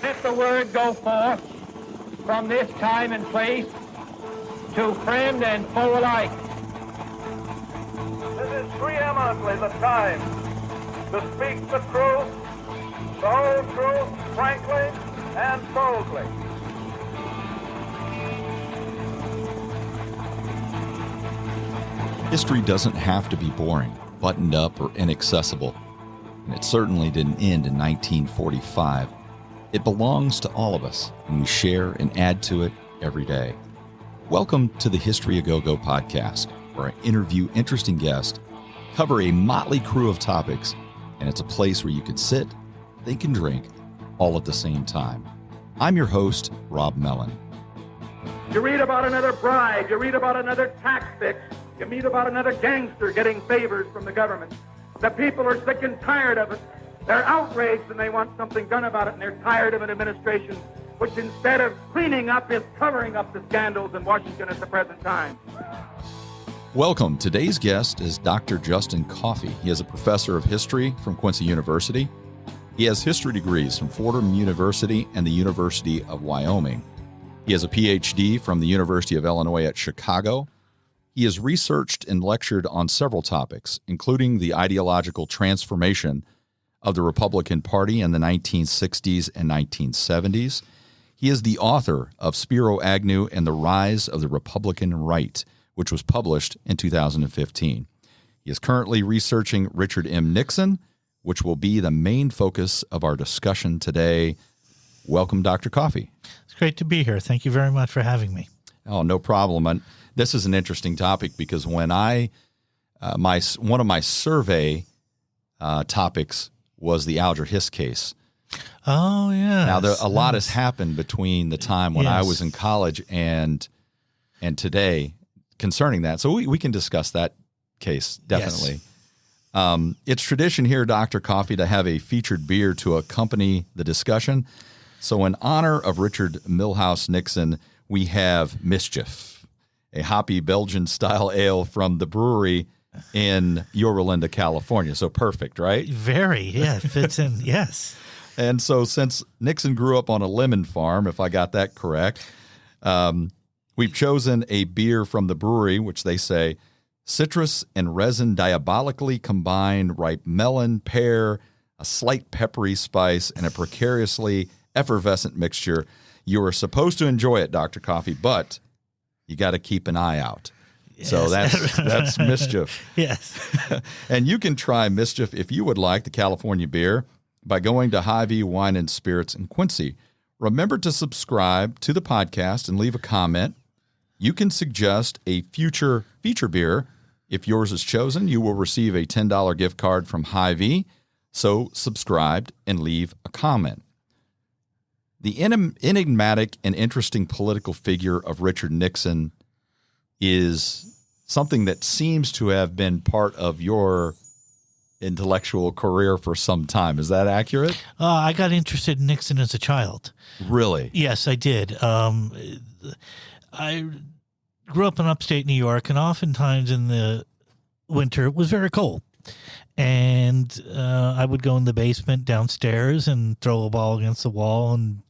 Let the word go forth from this time and place to friend and foe alike. This is preeminently the time to speak the truth, the whole truth, frankly and boldly. History doesn't have to be boring, buttoned up, or inaccessible. And it certainly didn't end in 1945. It belongs to all of us, and we share and add to it every day. Welcome to the History A Go-Go podcast, where I interview interesting guests, cover a motley crew of topics, and it's a place where you can sit, think, and drink all at the same time. I'm your host, Rob Mellon. You read about another bribe, you read about another tax fix, you read about another gangster getting favors from the government. The people are sick and tired of it. They're outraged and they want something done about it, and they're tired of an administration which, instead of cleaning up, is covering up the scandals in Washington at the present time. Welcome. Today's guest is Dr. Justin Coffey. He is a professor of history from Quincy University. He has history degrees from Fordham University and the University of Wyoming. He has a PhD from the University of Illinois at Chicago. He has researched and lectured on several topics, including the ideological transformation of the Republican Party in the 1960s and 1970s. He is the author of Spiro Agnew and the Rise of the Republican Right, which was published in 2015. He is currently researching Richard M. Nixon, which will be the main focus of our discussion today. Welcome, Dr. Coffey. It's great to be here. Thank you very much for having me. Oh, no problem. And this is an interesting topic because when one of my survey topics was the Alger Hiss case. Oh, yeah. Now, a lot has happened between the time when I was in college and today concerning that. So we can discuss that case, definitely. Yes. It's tradition here, Dr. Coffey, to have a featured beer to accompany the discussion. So in honor of Richard Milhouse Nixon, we have Mischief, a hoppy Belgian-style ale from the brewery in Yorba Linda, California. So perfect, right? Very, yeah, fits in, yes. And so since Nixon grew up on a lemon farm, if I got that correct, we've chosen a beer from the brewery, which they say, citrus and resin diabolically combined, ripe melon, pear, a slight peppery spice, and a precariously effervescent mixture. You are supposed to enjoy it, Dr. Coffey, but you got to keep an eye out. Yes. So that's Mischief. Yes. And you can try Mischief if you would like, the California beer, by going to Hy-Vee Wine and Spirits in Quincy. Remember to subscribe to the podcast and leave a comment. You can suggest a future feature beer. If yours is chosen, you will receive a $10 gift card from Hy-Vee. So subscribe and leave a comment. The enigmatic and interesting political figure of Richard Nixon is something that seems to have been part of your intellectual career for some time. Is that accurate? I got interested in Nixon as a child. Really? Yes, I did. I grew up in upstate New York, and oftentimes in the winter it was very cold. And I would go in the basement downstairs and throw a ball against the wall and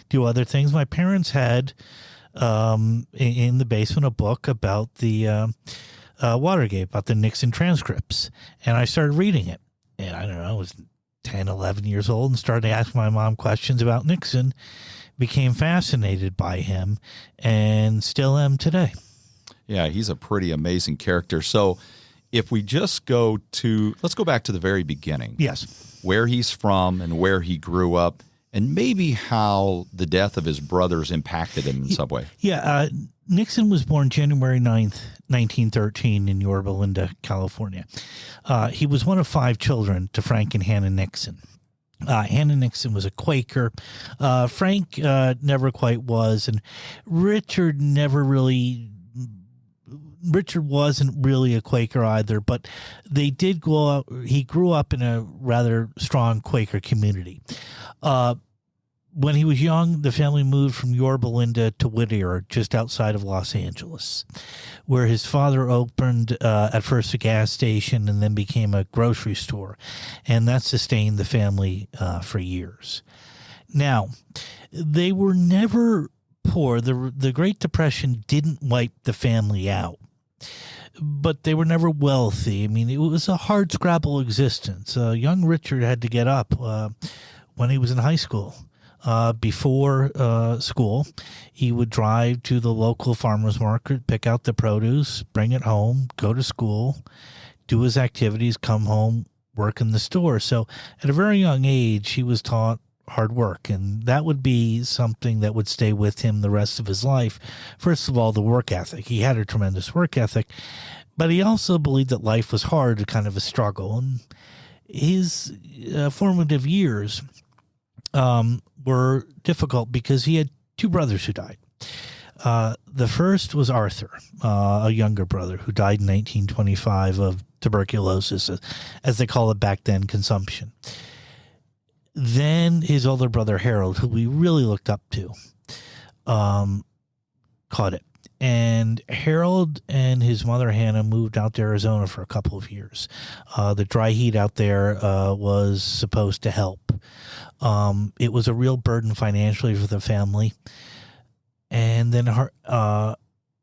do other things. My parents had in the basement a book about the Watergate, about the Nixon transcripts. And I started reading it. And I don't know, I was 10, 11 years old and started asking my mom questions about Nixon, became fascinated by him, and still am today. Yeah, he's a pretty amazing character. So if we just let's go back to the very beginning. Yes. Where he's from and where he grew up, and maybe how the death of his brothers impacted him in some way. Yeah, Nixon was born January 9th, 1913 in Yorba Linda, California. He was one of 5 children to Frank and Hannah Nixon. Hannah Nixon was a Quaker. Frank never quite was, and Richard wasn't really a Quaker either, but they did he grew up in a rather strong Quaker community. When he was young, the family moved from Yorba Linda to Whittier, just outside of Los Angeles, where his father opened at first a gas station and then became a grocery store, and that sustained the family for years. Now, they were never poor. The Great Depression didn't wipe the family out, but they were never wealthy. I mean, it was a hard scrabble existence. Young Richard had to get up when he was in high school. Before school, he would drive to the local farmer's market, pick out the produce, bring it home, go to school, do his activities, come home, work in the store. So at a very young age, he was taught hard work, and that would be something that would stay with him the rest of his life. First of all, the work ethic. He had a tremendous work ethic, but he also believed that life was hard, kind of a struggle. And his formative years were difficult because he had two brothers who died. The first was Arthur, a younger brother who died in 1925 of tuberculosis, as they call it back then, consumption. Then his older brother Harold, who we really looked up to, caught it. And Harold and his mother Hannah moved out to Arizona for a couple of years. The dry heat out there was supposed to help. It was a real burden financially for the family. And then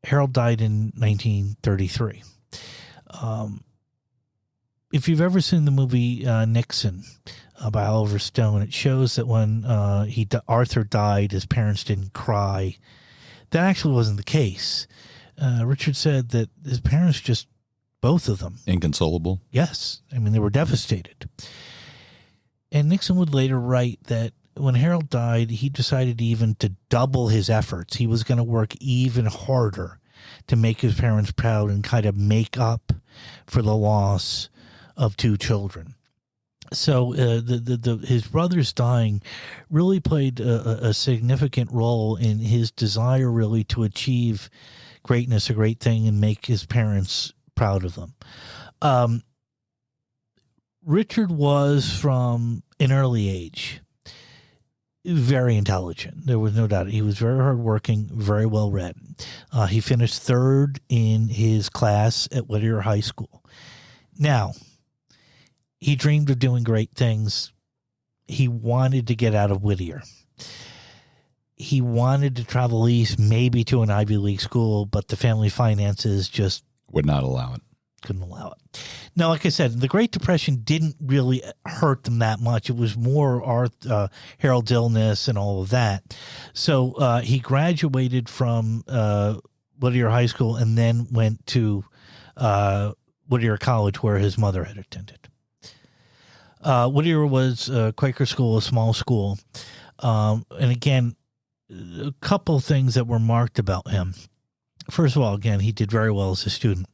Harold died in 1933. If you've ever seen the movie Nixon by Oliver Stone, it shows that when Arthur died, his parents didn't cry. That actually wasn't the case. Richard said that his parents just, both of them. Inconsolable? Yes. I mean, they were devastated. And Nixon would later write that when Harold died, he decided even to double his efforts. He was going to work even harder to make his parents proud and kind of make up for the loss of two children. So his brothers dying really played a significant role in his desire really to achieve greatness, a great thing, and make his parents proud of them. Richard was, from an early age, very intelligent. There was no doubt. He was very hardworking, very well read. He finished third in his class at Whittier High School. Now, he dreamed of doing great things. He wanted to get out of Whittier. He wanted to travel east, maybe to an Ivy League school, but the family finances just would not allow it. Couldn't allow it. Now, like I said, the Great Depression didn't really hurt them that much. It was more Harold's illness and all of that. So he graduated from Whittier High School and then went to Whittier College, where his mother had attended. Whittier was a Quaker school, a small school. And again, a couple things that were marked about him. First of all, again, he did very well as a student.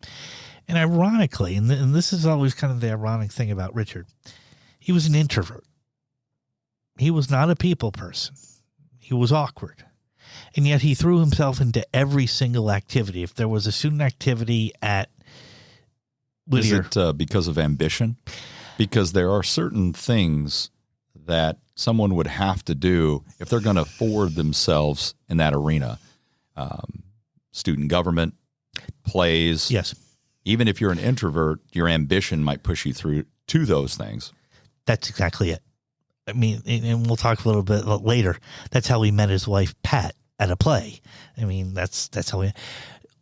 And ironically, and this is always kind of the ironic thing about Richard, he was an introvert. He was not a people person. He was awkward. And yet he threw himself into every single activity. If there was a student activity at Whittier. Is it because of ambition? Because there are certain things that someone would have to do if they're going to forward themselves in that arena. Student government, plays. Yes. Even if you're an introvert, your ambition might push you through to those things. That's exactly it. I mean, and we'll talk a little bit later. That's how he met his wife, Pat, at a play. I mean, that's how he...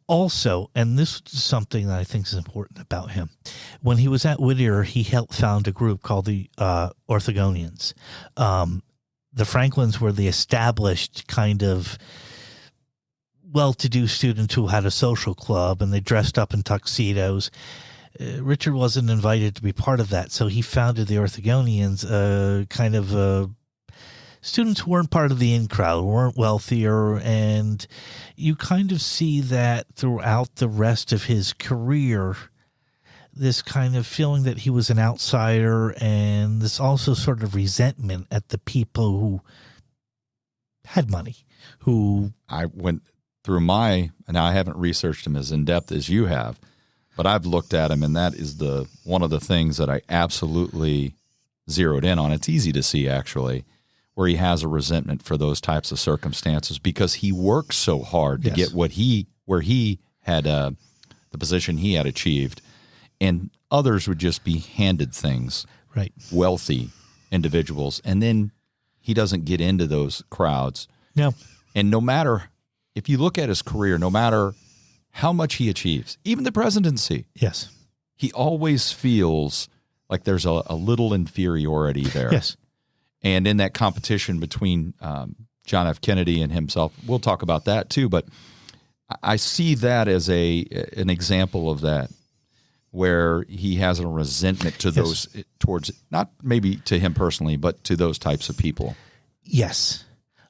Also, and this is something that I think is important about him, when he was at Whittier, he helped found a group called the Orthogonians. The Franklins were the established kind of well-to-do students who had a social club, and they dressed up in tuxedos. Richard wasn't invited to be part of that, so he founded the Orthogonians, kind of students who weren't part of the in crowd, weren't wealthier, and you kind of see that throughout the rest of his career, this kind of feeling that he was an outsider, and this also sort of resentment at the people who had money, who... I went through and I haven't researched him as in-depth as you have, but I've looked at him, and that is one of the things that I absolutely zeroed in on. It's easy to see, actually, where he has a resentment for those types of circumstances because he worked so hard to get where he had the position he had achieved, and others would just be handed things, right? Wealthy individuals, and then He doesn't get into those crowds. No. And no matter, if you look at his career, no matter how much he achieves, even the presidency, Yes. he always feels like there's a little inferiority there. Yes. And in that competition between John F. Kennedy and himself, we'll talk about that too, but I see that as an example of that, where he has a resentment to those towards, not maybe to him personally, but to those types of people. Yes.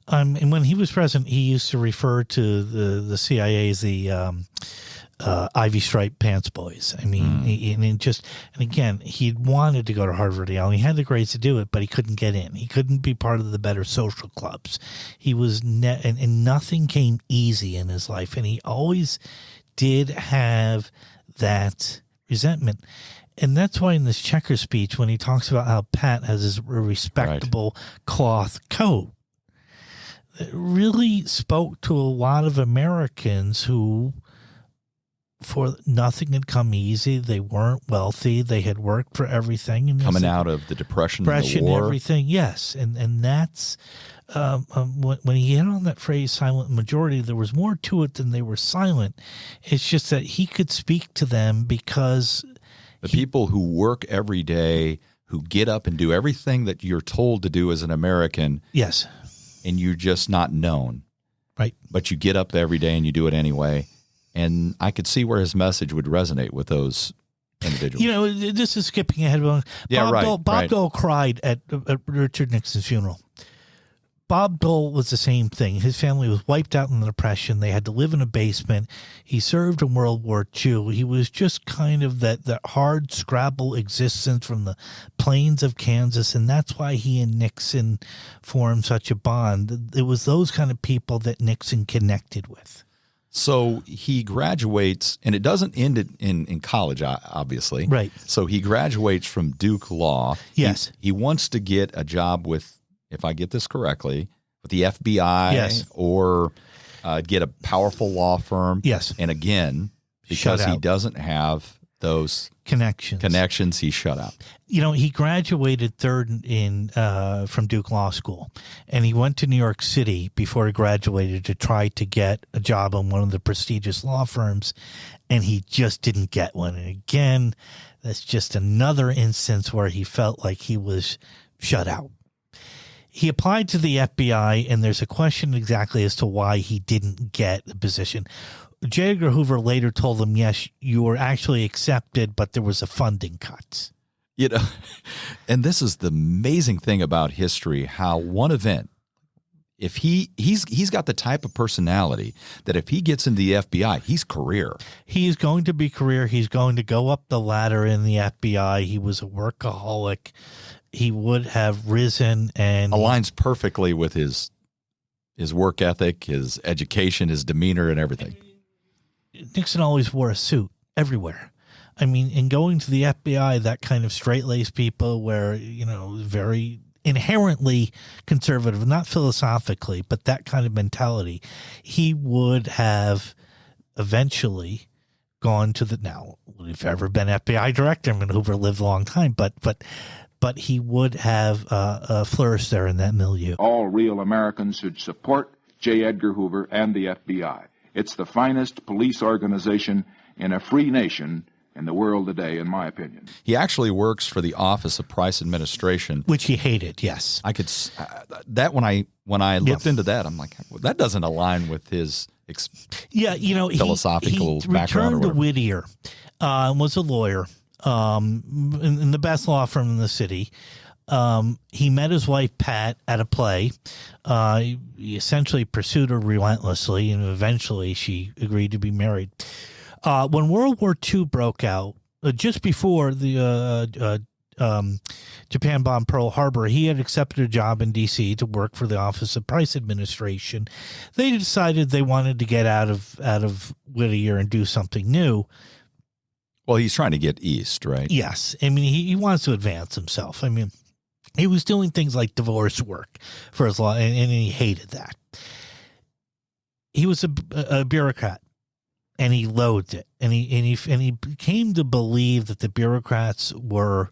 And when he was president, he used to refer to the CIA as the Ivy Stripe Pants Boys. I mean, and again, he wanted to go to Harvard or Yale. He had the grades to do it, but he couldn't get in. He couldn't be part of the better social clubs. He was and nothing came easy in his life, and he always did have that resentment. And that's why in this Checker speech, when he talks about how Pat has his respectable cloth coat, it really spoke to a lot of Americans who, for nothing had come easy. They weren't wealthy. They had worked for everything. And Coming out of the Depression and the war. Everything, yes. And that's when he hit on that phrase silent majority, there was more to it than they were silent. It's just that he could speak to them because the people who work every day, who get up and do everything that you're told to do as an American. Yes. And you're just not known. Right. But you get up every day and you do it anyway. And I could see where his message would resonate with those individuals. You know, this is skipping ahead. Bob Dole cried at Richard Nixon's funeral. Bob Dole was the same thing. His family was wiped out in the Depression. They had to live in a basement. He served in World War II. He was just kind of that hard scrabble existence from the plains of Kansas, and that's why he and Nixon formed such a bond. It was those kind of people that Nixon connected with. So he graduates, and it doesn't end in college, obviously. Right. So he graduates from Duke Law. Yes. He wants to get a job with, if I get this correctly, with the FBI or get a powerful law firm. Yes. And again, because he doesn't have those connections, he's shut out. You know, he graduated third from Duke Law School, and he went to New York City before he graduated to try to get a job in one of the prestigious law firms, and he just didn't get one. And again, that's just another instance where he felt like he was shut out. He applied to the FBI, and there's a question exactly as to why he didn't get the position. J. Edgar Hoover later told him, yes, you were actually accepted, but there was a funding cut. You know, and this is the amazing thing about history, how one event, if he's got the type of personality that if he gets into the FBI, he's career. He's going to be career. He's going to go up the ladder in the FBI. He was a workaholic. He would have risen and aligns perfectly with his work ethic, his education, his demeanor, and everything. Nixon always wore a suit everywhere. I mean, in going to the FBI, that kind of straight-laced people where, you know, very inherently conservative, not philosophically, but that kind of mentality, he would have eventually gone to now, would have ever been FBI director. I mean, Hoover lived a long time, but he would have flourished there in that milieu. All real Americans should support J. Edgar Hoover and the FBI. It's the finest police organization in a free nation in the world today, in my opinion. He actually works for the Office of Price Administration, which he hated. Yes, I could that when I looked into that, I'm like, well, that doesn't align with his philosophical he background. Returned to Whittier, was a lawyer in the best law firm in the city. He met his wife, Pat, at a play. He essentially pursued her relentlessly, and eventually she agreed to be married. When World War II broke out, just before the Japan bombed Pearl Harbor, he had accepted a job in D.C. to work for the Office of Price Administration. They decided they wanted to get out of Whittier and do something new. Well, he's trying to get east, right? Yes. I mean, he wants to advance himself. I mean, he was doing things like divorce work for his law, and he hated that. He was a bureaucrat, and he loathed it. And he came to believe that the bureaucrats were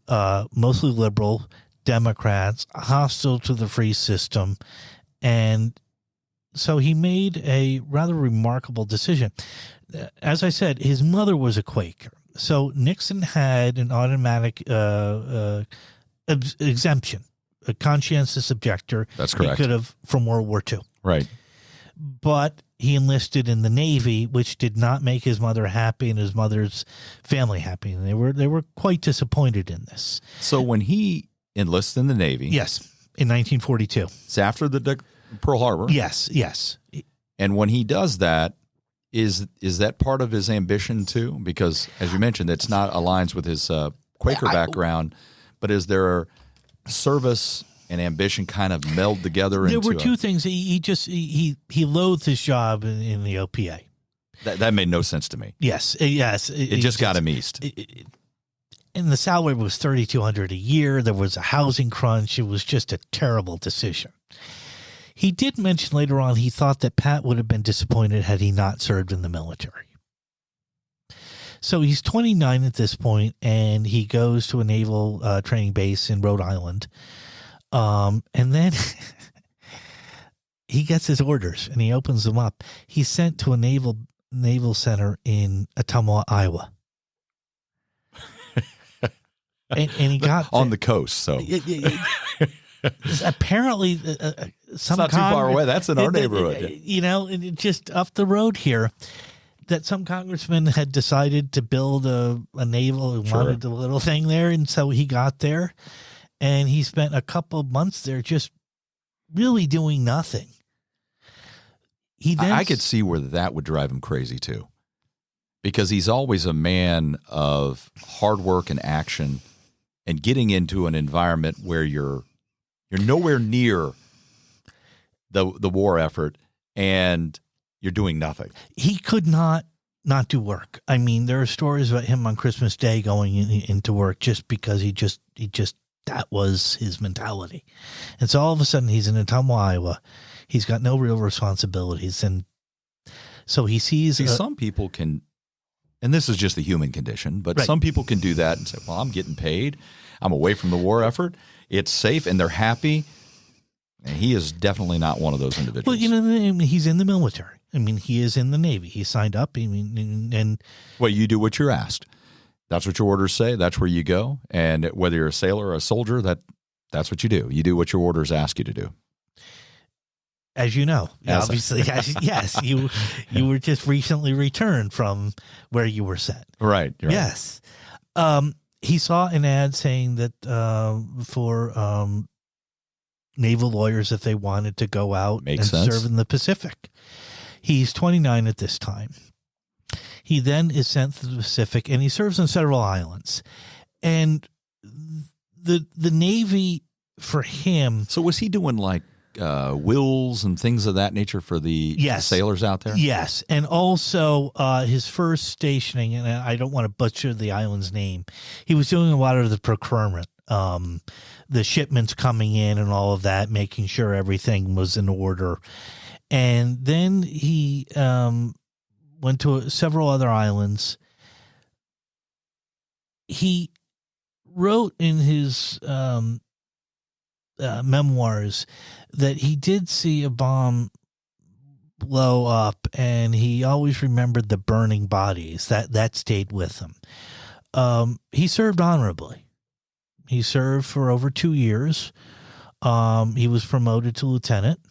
mostly liberal, Democrats, hostile to the free system. And so he made a rather remarkable decision. As I said, his mother was a Quaker. So Nixon had an automatic exemption, a conscientious objector. That's correct. He could have from World War II. Right. But he enlisted in the Navy, which did not make his mother happy and his mother's family happy. And they were quite disappointed in this. So when he enlisted in the Navy. Yes, in 1942. It's after the Pearl Harbor. Yes, yes. And when he does that, is that part of his ambition too? Because as you mentioned, it's not aligns with his Quaker background, but is there service and ambition kind of meld together? There were two things. He loathed his job in the OPA. That made no sense to me. Yes. It just got him east. And the salary was $3,200 a year. There was a housing crunch. It was just a terrible decision. He did mention later on he thought that Pat would have been disappointed had he not served in the military. So he's 29 at this point, and he goes to a naval training base in Rhode Island. And then he gets his orders, and he opens them up. He's sent to a naval center in Ottumwa, Iowa. And he got on the coast, so apparently it's not too far away. That's in our neighborhood, and just up the road here. That some congressman had decided to build a naval and wanted a little thing there, and so he got there, and he spent a couple of months there just really doing nothing. I could see where that would drive him crazy too, because he's always a man of hard work and action. And getting into an environment where you're nowhere near the war effort and you're doing nothing. He could not do work. I mean, there are stories about him on Christmas Day going into work just because he just that was his mentality. And so all of a sudden he's in Ottumwa, Iowa. He's got no real responsibilities, and so he sees. Some people can. And this is just the human condition, but some people can do that and say, well, I'm getting paid. I'm away from the war effort. It's safe, and they're happy. And he is definitely not one of those individuals. Well, he's in the military. I mean, he is in the Navy. He signed up. Well, you do what you're asked. That's what your orders say. That's where you go. And whether you're a sailor or a soldier, that's what you do. You do what your orders ask you to do. As you know, obviously, yes, you were just recently returned from where you were sent. Right. Yes. He saw an ad saying that for naval lawyers, if they wanted to go out serve in the Pacific. He's 29 at this time. He then is sent to the Pacific, and he serves on several islands. And the Navy for him. So was he doing like wills and things of that nature for the sailors out there? Yes. And also his first stationing, and I don't want to butcher the island's name, he was doing a lot of the procurement, the shipments coming in and all of that, making sure everything was in order. And then he went to several other islands. He wrote in his memoirs that he did see a bomb blow up, and he always remembered the burning bodies. That stayed with him. He served honorably. He served for over 2 years. He was promoted to lieutenant.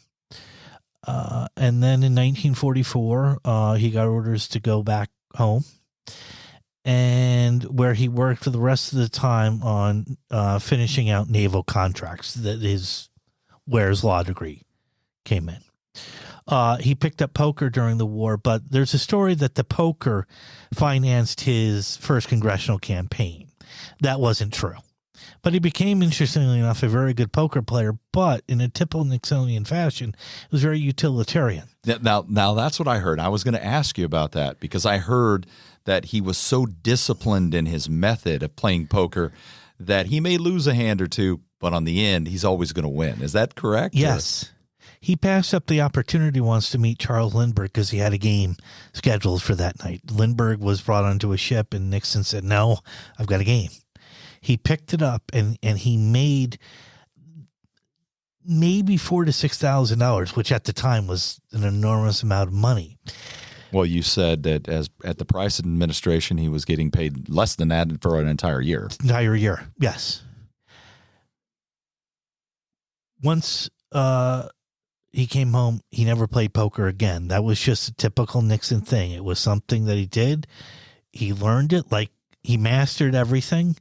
And then in 1944, he got orders to go back home, and where he worked for the rest of the time on finishing out naval contracts. That is where his law degree came in. He picked up poker during the war, but there's a story that the poker financed his first congressional campaign. That wasn't true. But he became, interestingly enough, a very good poker player, but in a typical Nixonian fashion, it was very utilitarian. Now that's what I heard. I was going to ask you about that, because I heard that he was so disciplined in his method of playing poker that he may lose a hand or two, but on the end, he's always going to win. Is that correct? Yes. He passed up the opportunity once to meet Charles Lindbergh because he had a game scheduled for that night. Lindbergh was brought onto a ship, and Nixon said, "No, I've got a game." he picked it up and he made maybe $4,000 to $6,000, which at the time was an enormous amount of money. Well, you said that at the Price administration, he was getting paid less than that for an entire year. Entire year, yes. Once he came home, he never played poker again. That was just a typical Nixon thing. It was something that he did. He learned it, like he mastered everything.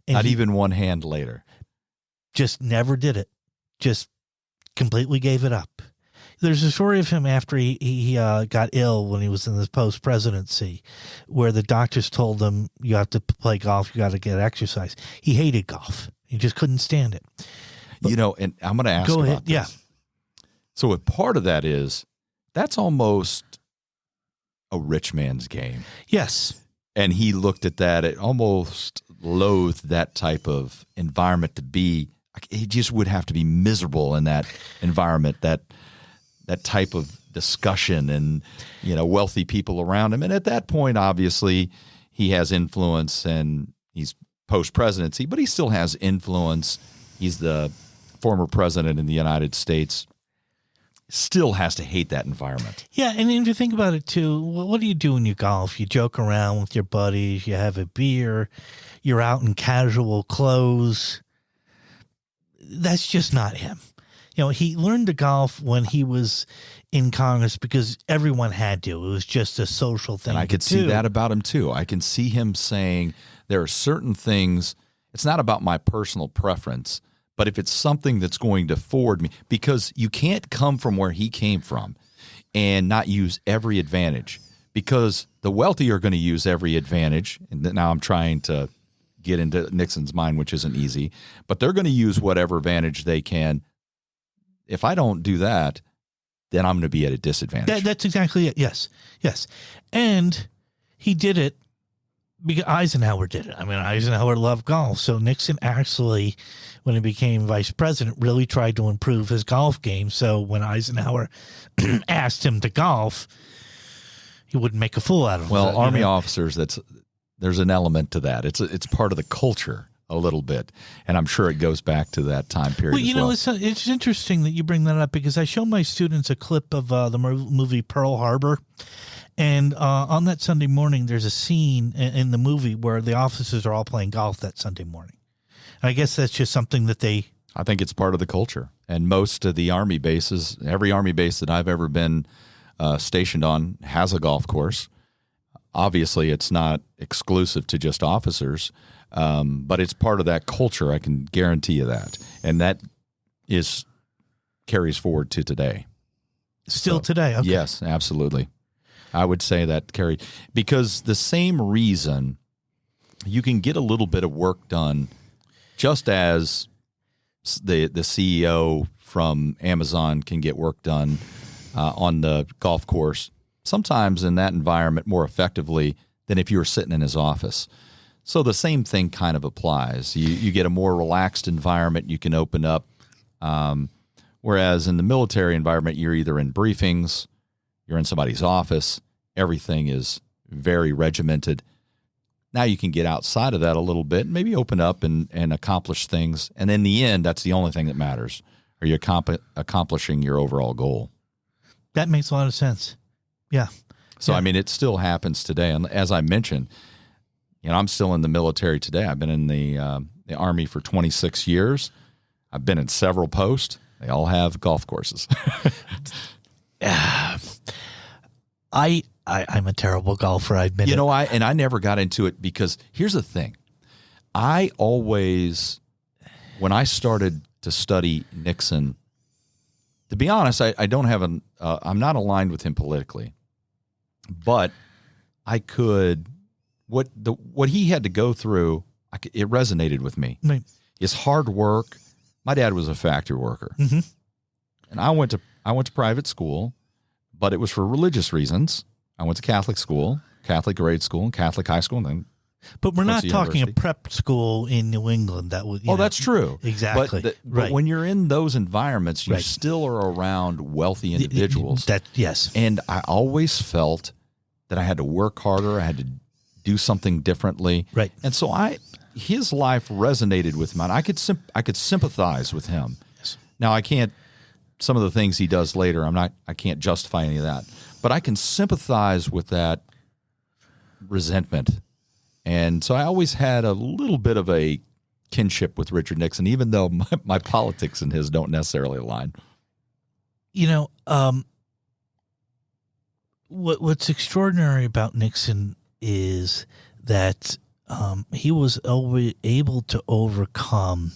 And Not even one hand later. Just never did it. Just completely gave it up. There's a story of him after he got ill when he was in the post-presidency, where the doctors told him, you have to play golf, you got to get exercise. He hated golf. He just couldn't stand it. But, and I'm going to ask about this. Yeah. So a part of that is, that's almost a rich man's game. Yes. And he looked at that, it almost loathed that type of environment to be. He just would have to be miserable in that environment, that type of discussion and, wealthy people around him. And at that point, obviously, he has influence and he's post-presidency, but he still has influence. He's the former president in the United States. Still has to hate that environment. Yeah, and if you think about it, too, what do you do when you golf? You joke around with your buddies, you have a beer, you're out in casual clothes. That's just not him. He learned to golf when he was in Congress because everyone had to. It was just a social thing. And I could see that about him, too. I can see him saying there are certain things, it's not about my personal preference, but if it's something that's going to forward me, because you can't come from where he came from and not use every advantage, because the wealthy are going to use every advantage. And now I'm trying to get into Nixon's mind, which isn't easy, but they're going to use whatever advantage they can. If I don't do that, then I'm going to be at a disadvantage. That's exactly it. Yes. Yes. And he did it because Eisenhower did it. I mean, Eisenhower loved golf. So Nixon actually, when he became vice president, really tried to improve his golf game. So when Eisenhower asked him to golf, he wouldn't make a fool out of him. Well, Army officers, there's an element to that. It's part of the culture a little bit, and I'm sure it goes back to that time period. Well, it's interesting that you bring that up because I show my students a clip of the movie Pearl Harbor, and on that Sunday morning, there's a scene in the movie where the officers are all playing golf that Sunday morning. And I guess that's just something that I think it's part of the culture, and most of the Army bases, every Army base that I've ever been stationed on has a golf course. Obviously, it's not exclusive to just officers, but it's part of that culture. I can guarantee you that, and that carries forward to today. Still today, okay. Yes, absolutely. I would say that carried, because the same reason you can get a little bit of work done, just as the CEO from Amazon can get work done on the golf course, sometimes in that environment more effectively than if you were sitting in his office. So the same thing kind of applies. You get a more relaxed environment, you can open up. Whereas in the military environment, you're either in briefings, you're in somebody's office, everything is very regimented. Now you can get outside of that a little bit, maybe open up and accomplish things. And in the end, that's the only thing that matters. Are you accomplishing your overall goal? That makes a lot of sense. Yeah. So, I mean, it still happens today. And as I mentioned, I'm still in the military today. I've been in the Army for 26 years. I've been in several posts. They all have golf courses. I'm a terrible golfer. I admit it. I never got into it because here's the thing. I always, when I started to study Nixon, to be honest, I don't have I'm not aligned with him politically, but I could, what he had to go through, it resonated with me. Right. His hard work. My dad was a factory worker, mm-hmm. and I went to private school, but it was for religious reasons. I went to Catholic school, Catholic grade school, and Catholic high school, and then. But we're not talking a prep school in New England. That would. That's true. Exactly. But when you're in those environments, you still are around wealthy individuals. Yes. And I always felt that I had to work harder. I had to do something differently. Right. And so I his life resonated with mine. I could sympathize with him. Yes. Now I can't. Some of the things he does later, I can't justify any of that, but I can sympathize with that resentment. And so I always had a little bit of a kinship with Richard Nixon, even though my politics and his don't necessarily align. You know, what's extraordinary about Nixon is that he was always able to overcome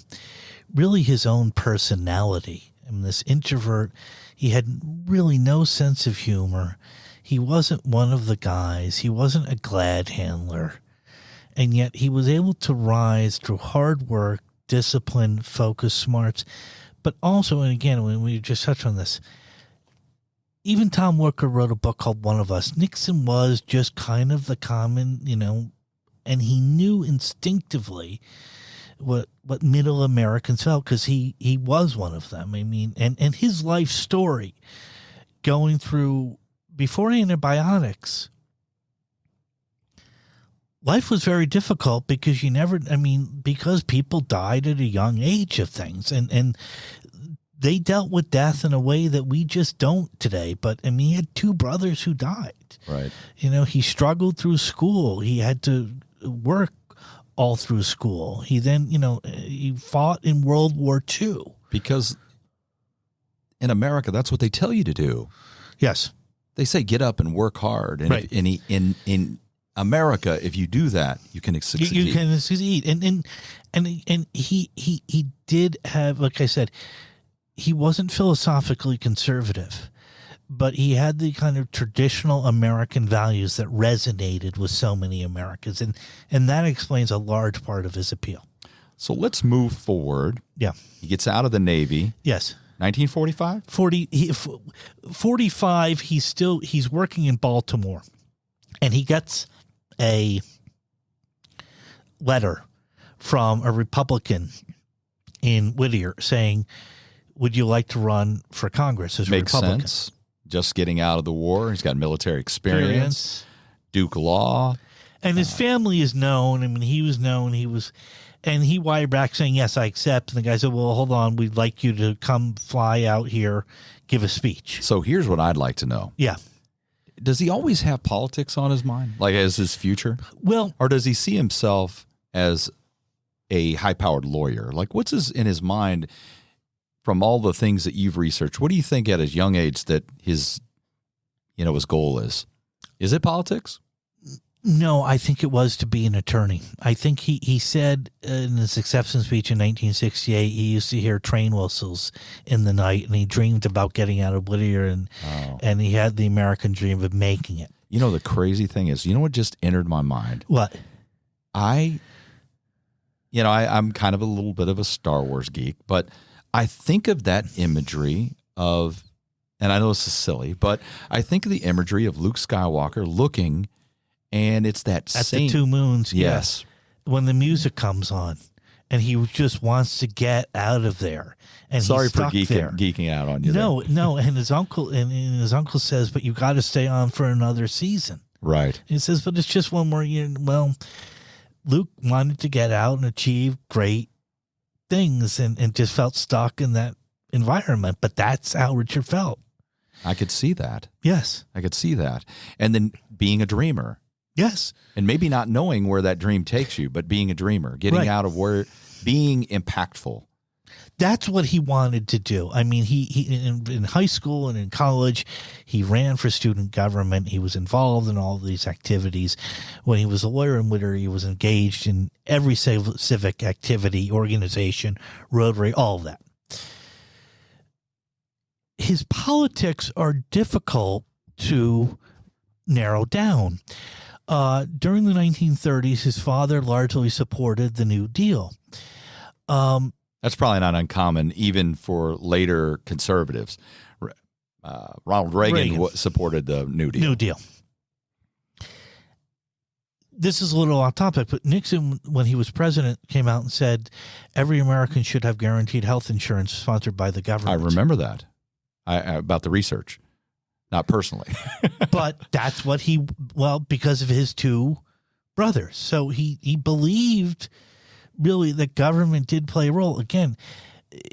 really his own personality. I mean, this introvert, he had really no sense of humor. He wasn't one of the guys. He wasn't a glad handler. And yet he was able to rise through hard work, discipline, focus, smarts. But also, and again, when we just touched on this, even Tom Walker wrote a book called One of Us. Nixon was just kind of the common, and he knew instinctively what middle Americans felt, because he was one of them. I mean, and his life story going through before antibiotics, life was very difficult because because people died at a young age of things, and they dealt with death in a way that we just don't today. But I mean, he had two brothers who died. Right. He struggled through school. He had to work all through school. He then, he fought in World War II. Because in America, that's what they tell you to do. Yes. They say get up and work hard. And right. in America, if you do that, you can succeed. You can succeed. And he did have, like I said, he wasn't philosophically conservative, but he had the kind of traditional American values that resonated with so many Americans. And that explains a large part of his appeal. So let's move forward. Yeah. He gets out of the Navy. Yes. 1945? 45, he's working in Baltimore, and he gets a letter from a Republican in Whittier saying, would you like to run for Congress as a Makes Republican? sense. Just getting out of the war. He's got military experience. Duke Law. And his family is known. I mean, he was known. And he wired back saying, yes, I accept. And the guy said, well, hold on. We'd like you to come fly out here, give a speech. So here's what I'd like to know. Yeah. Does he always have politics on his mind, like as his future? Well, or does he see himself as a high-powered lawyer? Like, what's in his mind from all the things that you've researched? What do you think at his young age that his goal is? Is it politics? No, I think it was to be an attorney. I think he said in his acceptance speech in 1968, he used to hear train whistles in the night, and he dreamed about getting out of Whittier, and he had the American dream of making it. The crazy thing is, what just entered my mind? What? I'm kind of a little bit of a Star Wars geek, but I think of that imagery of, and I know this is silly, but I think of the imagery of Luke Skywalker looking. And it's that at same, the two moons, yes. When the music comes on, and he just wants to get out of there. And sorry he's for stuck there. Geeking out on you. No. And his uncle says, but you got to stay on for another season. Right. And he says, but it's just one more year. Well, Luke wanted to get out and achieve great things, and just felt stuck in that environment. But that's how Richard felt. I could see that. Yes, I could see that. And then being a dreamer. Yes. And maybe not knowing where that dream takes you, but being a dreamer, getting out of where, being impactful. That's what he wanted to do. I mean, he in high school and in college, he ran for student government. He was involved in all of these activities. When he was a lawyer in Whittier, he was engaged in every civic activity, organization, Rotary, all of that. His politics are difficult to narrow down. During the 1930s, his father largely supported the New Deal. That's probably not uncommon, even for later conservatives. Ronald Reagan supported the New Deal. New Deal. This is a little off topic, but Nixon, when he was president, came out and said every American should have guaranteed health insurance sponsored by the government. I remember that. About the research. Not personally. But that's what because of his two brothers. So he believed really that government did play a role. Again,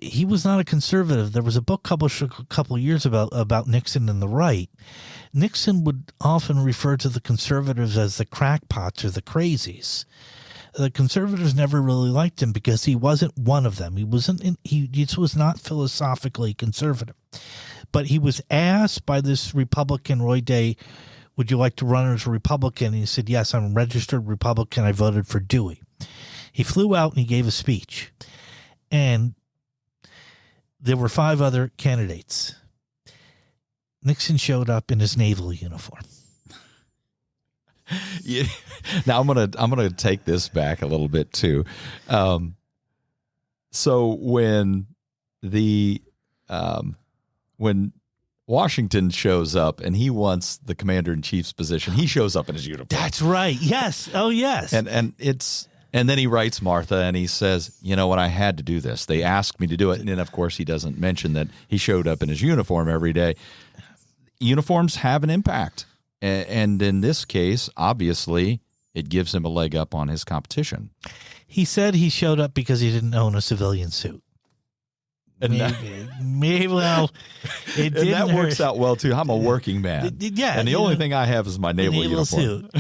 he was not a conservative. There was a book published a couple of years about Nixon and the right. Nixon would often refer to the conservatives as the crackpots or the crazies. The conservatives never really liked him because he wasn't one of them. He just was not philosophically conservative. But he was asked by this Republican, Roy Day, would you like to run as a Republican? And he said, yes, I'm a registered Republican. I voted for Dewey. He flew out and he gave a speech. And there were 5 other candidates. Nixon showed up in his naval uniform. Yeah. Now I'm gonna take this back a little bit too. So when Washington shows up and he wants the commander-in-chief's position, he shows up in his uniform. That's right. Yes. Oh, yes. And then he writes Martha and he says, you know what, I had to do this. They asked me to do it. And then, of course, he doesn't mention that he showed up in his uniform every day. Uniforms have an impact. And in this case, obviously, it gives him a leg up on his competition. He said he showed up because he didn't own a civilian suit. And maybe well, it didn't. And that works out well, too. I'm a working man. Yeah. And the only thing I have is my naval uniform. Suit.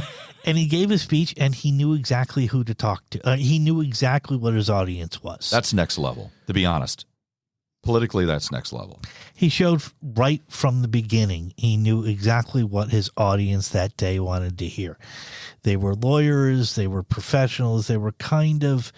And he gave a speech, and he knew exactly who to talk to. He knew exactly what his audience was. That's next level, to be honest. Politically, that's next level. He showed right from the beginning. He knew exactly what his audience that day wanted to hear. They were lawyers. They were professionals. They were kind of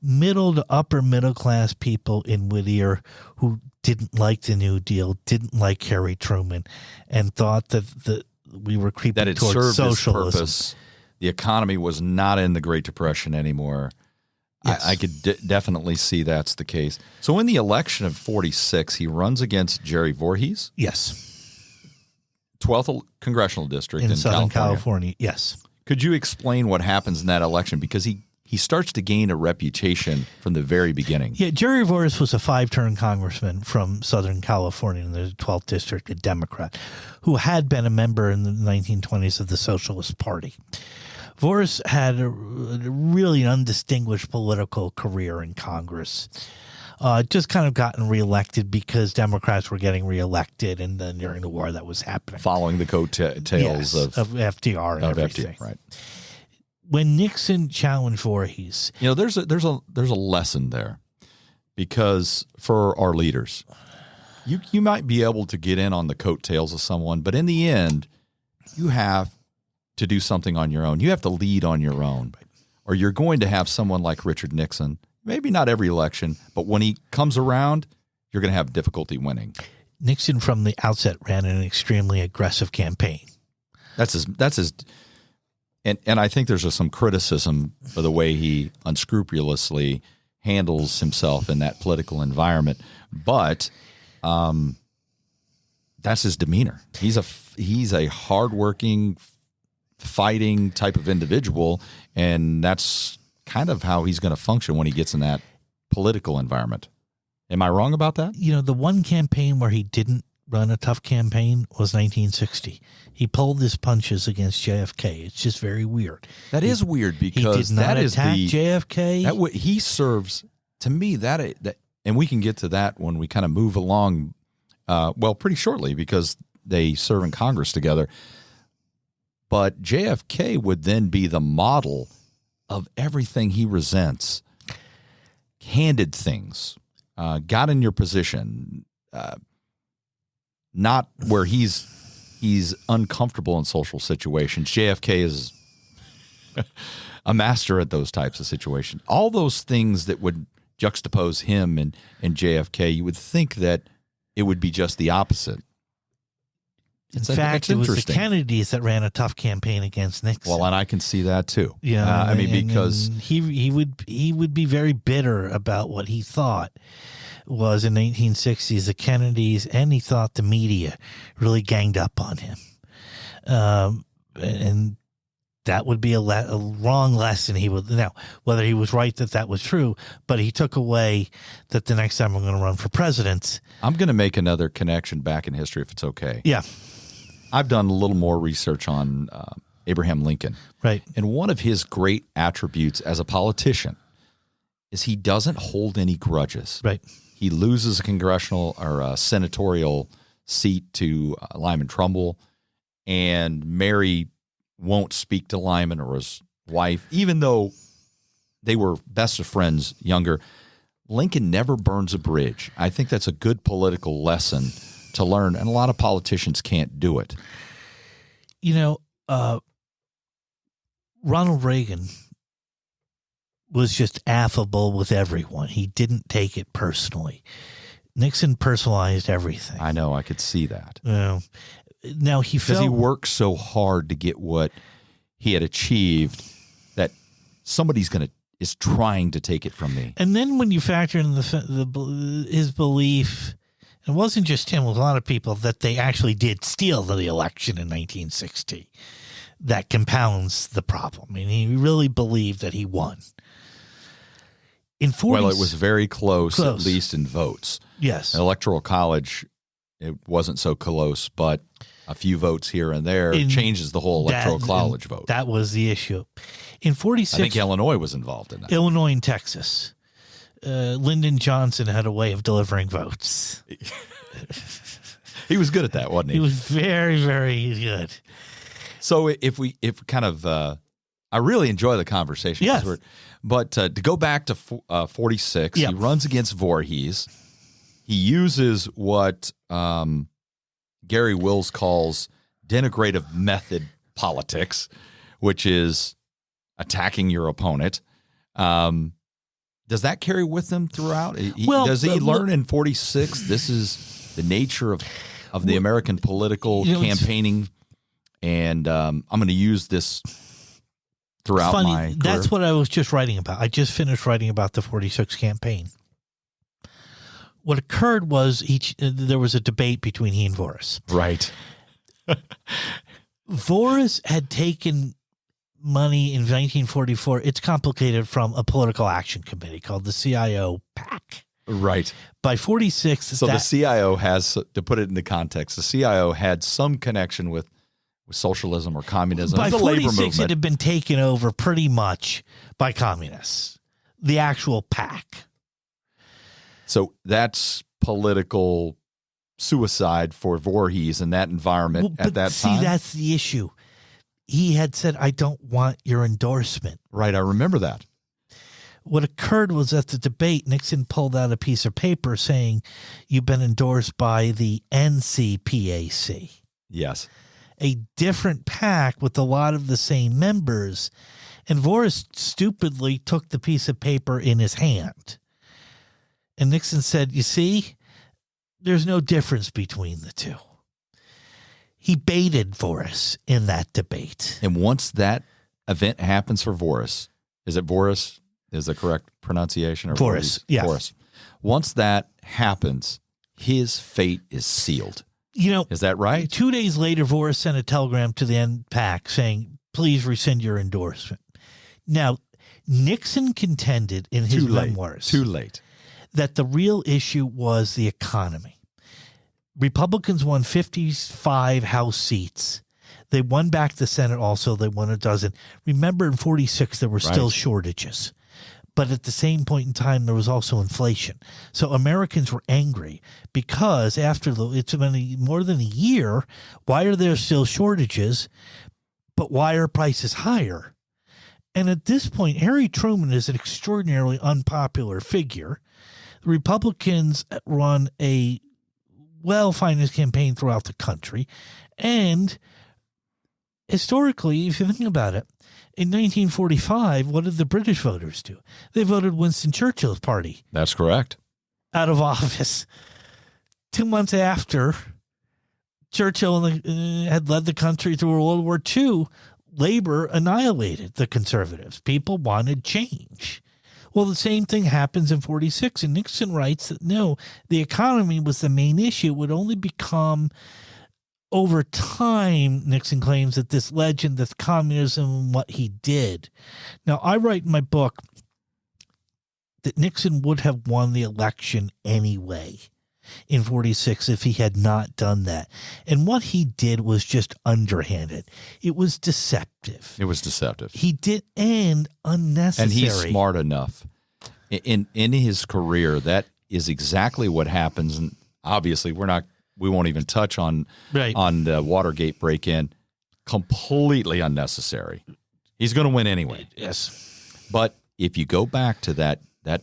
middle to upper middle class people in Whittier who didn't like the New Deal, didn't like Harry Truman, and thought that we were creeping that it towards served socialism. Its purpose. The economy was not in the Great Depression anymore. Yes. I could definitely see that's the case. So in the election of 46, he runs against Jerry Voorhis. Yes. 12th Congressional District in in Southern California. Yes. Could you explain what happens in that election? Because he starts to gain a reputation from the very beginning. Yeah, Jerry Voorhis was a 5-term congressman from Southern California in the 12th District, a Democrat, who had been a member in the 1920s of the Socialist Party. Voorhis had a really undistinguished political career in Congress. Just kind of gotten reelected because Democrats were getting reelected, and then during the war that was happening. Following the coattails yes, of FDR and everything. FDR, right. When Nixon challenged Voorhis, there's a lesson there, because for our leaders, you might be able to get in on the coattails of someone, but in the end, you have to do something on your own. You have to lead on your own, or you're going to have someone like Richard Nixon. Maybe not every election, but when he comes around, you're going to have difficulty winning. Nixon from the outset ran an extremely aggressive campaign. That's his. And I think there's some criticism for the way he unscrupulously handles himself in that political environment, but that's his demeanor. He's a hardworking, fighting type of individual, and that's kind of how he's going to function when he gets in that political environment. Am I wrong about that? The one campaign where he didn't run a tough campaign was 1960. He pulled his punches against JFK. It's just very weird. That is weird, because he did not attack JFK. He serves, to me, that, and we can get to that when we kind of move along, pretty shortly, because they serve in Congress together. But JFK would then be the model of everything he resents. Handed things, got in your position, not where he's uncomfortable in social situations. JFK is a master at those types of situations. All those things that would juxtapose him and JFK, you would think that it would be just the opposite. In fact, it was the Kennedys that ran a tough campaign against Nixon. Well, and I can see that too. Yeah, because he would be very bitter about what he thought was in 1960s the Kennedys, and he thought the media really ganged up on him, and that would be a wrong lesson. He would now whether he was right that was true, but he took away that the next time I'm going to run for president. I'm going to make another connection back in history, if it's okay. Yeah. I've done a little more research on Abraham Lincoln. Right. And one of his great attributes as a politician is he doesn't hold any grudges. Right. He loses a congressional or a senatorial seat to Lyman Trumbull, and Mary won't speak to Lyman or his wife, even though they were best of friends younger. Lincoln never burns a bridge. I think that's a good political lesson to learn, and a lot of politicians can't do it. You know, Ronald Reagan was just affable with everyone. He didn't take it personally. Nixon personalized everything. I know. I could see that. Now he because he worked so hard to get what he had achieved that somebody's is trying to take it from me. And then when you factor in his belief, it wasn't just him, it was a lot of people, that they actually did steal the election in 1960. That compounds the problem. I mean, he really believed that he won. Well, it was very close, at least in votes. Yes. Electoral College, it wasn't so close, but a few votes here and there changes the whole Electoral College vote. That was the issue. In 46, I think Illinois was involved in that. Illinois and Texas. Lyndon Johnson had a way of delivering votes. He was good at that, wasn't he? He was very, very good. So if kind of, I really enjoy the conversation. Yes. But to go back to 46, yep. He runs against Voorhis. He uses what Gary Wills calls denigrative method politics, which is attacking your opponent. Does that carry with him throughout? Does he learn in 46 this is the nature of the American political campaigning, and I'm going to use this throughout my career? That's what I was just writing about. I just finished writing about the 46 campaign. What occurred was there was a debate between he and Voorhis. Right. Voorhis had taken money in 1944. It's complicated, from a political action committee called the CIO PAC. Right. By 46, so the CIO has, to put it into context, the CIO had some connection with socialism or communism. By the 46, labor movement. It had been taken over pretty much by communists. The actual PAC. So that's political suicide for Voorhis in that environment at that time. See, that's the issue. He had said, I don't want your endorsement. Right, I remember that. What occurred was, at the debate, Nixon pulled out a piece of paper saying, you've been endorsed by the NCPAC. Yes. A different PAC with a lot of the same members. And Voorhis stupidly took the piece of paper in his hand. And Nixon said, you see, there's no difference between the two. He baited Voorhis in that debate. And once that event happens for Voorhis, is it Voorhis? Is the correct pronunciation? Or Voorhis, yeah. Voorhis. Once that happens, his fate is sealed. You know, is that right? 2 days later, Voorhis sent a telegram to the NPAC saying, please rescind your endorsement. Now, Nixon contended in his memoirs. Too late. That the real issue was the economy. Republicans won 55 House seats. They won back the Senate also. They won a dozen. Remember, in 46, there were still shortages. But at the same point in time, there was also inflation. So Americans were angry because it's been more than a year. Why are there still shortages? But why are prices higher? And at this point, Harry Truman is an extraordinarily unpopular figure. The Republicans run a well-financed campaign throughout the country. And historically, if you think about it, in 1945, what did the British voters do? They voted Winston Churchill's party. That's correct. Out of office. 2 months after Churchill had led the country through World War II, Labor annihilated the conservatives. People wanted change. Well, the same thing happens in 46, and Nixon writes that no, the economy was the main issue. It would only become, over time, Nixon claims, that this legend, that communism and what he did. Now, I write in my book that Nixon would have won the election anyway in 46 if he had not done that. And what he did was just underhanded. It was deceptive. It was deceptive. He did, and unnecessary. And he's smart enough in his career, that is exactly what happens. And obviously, we won't even touch on the Watergate break-in. Completely unnecessary. He's going to win anyway. Yes. But if you go back to that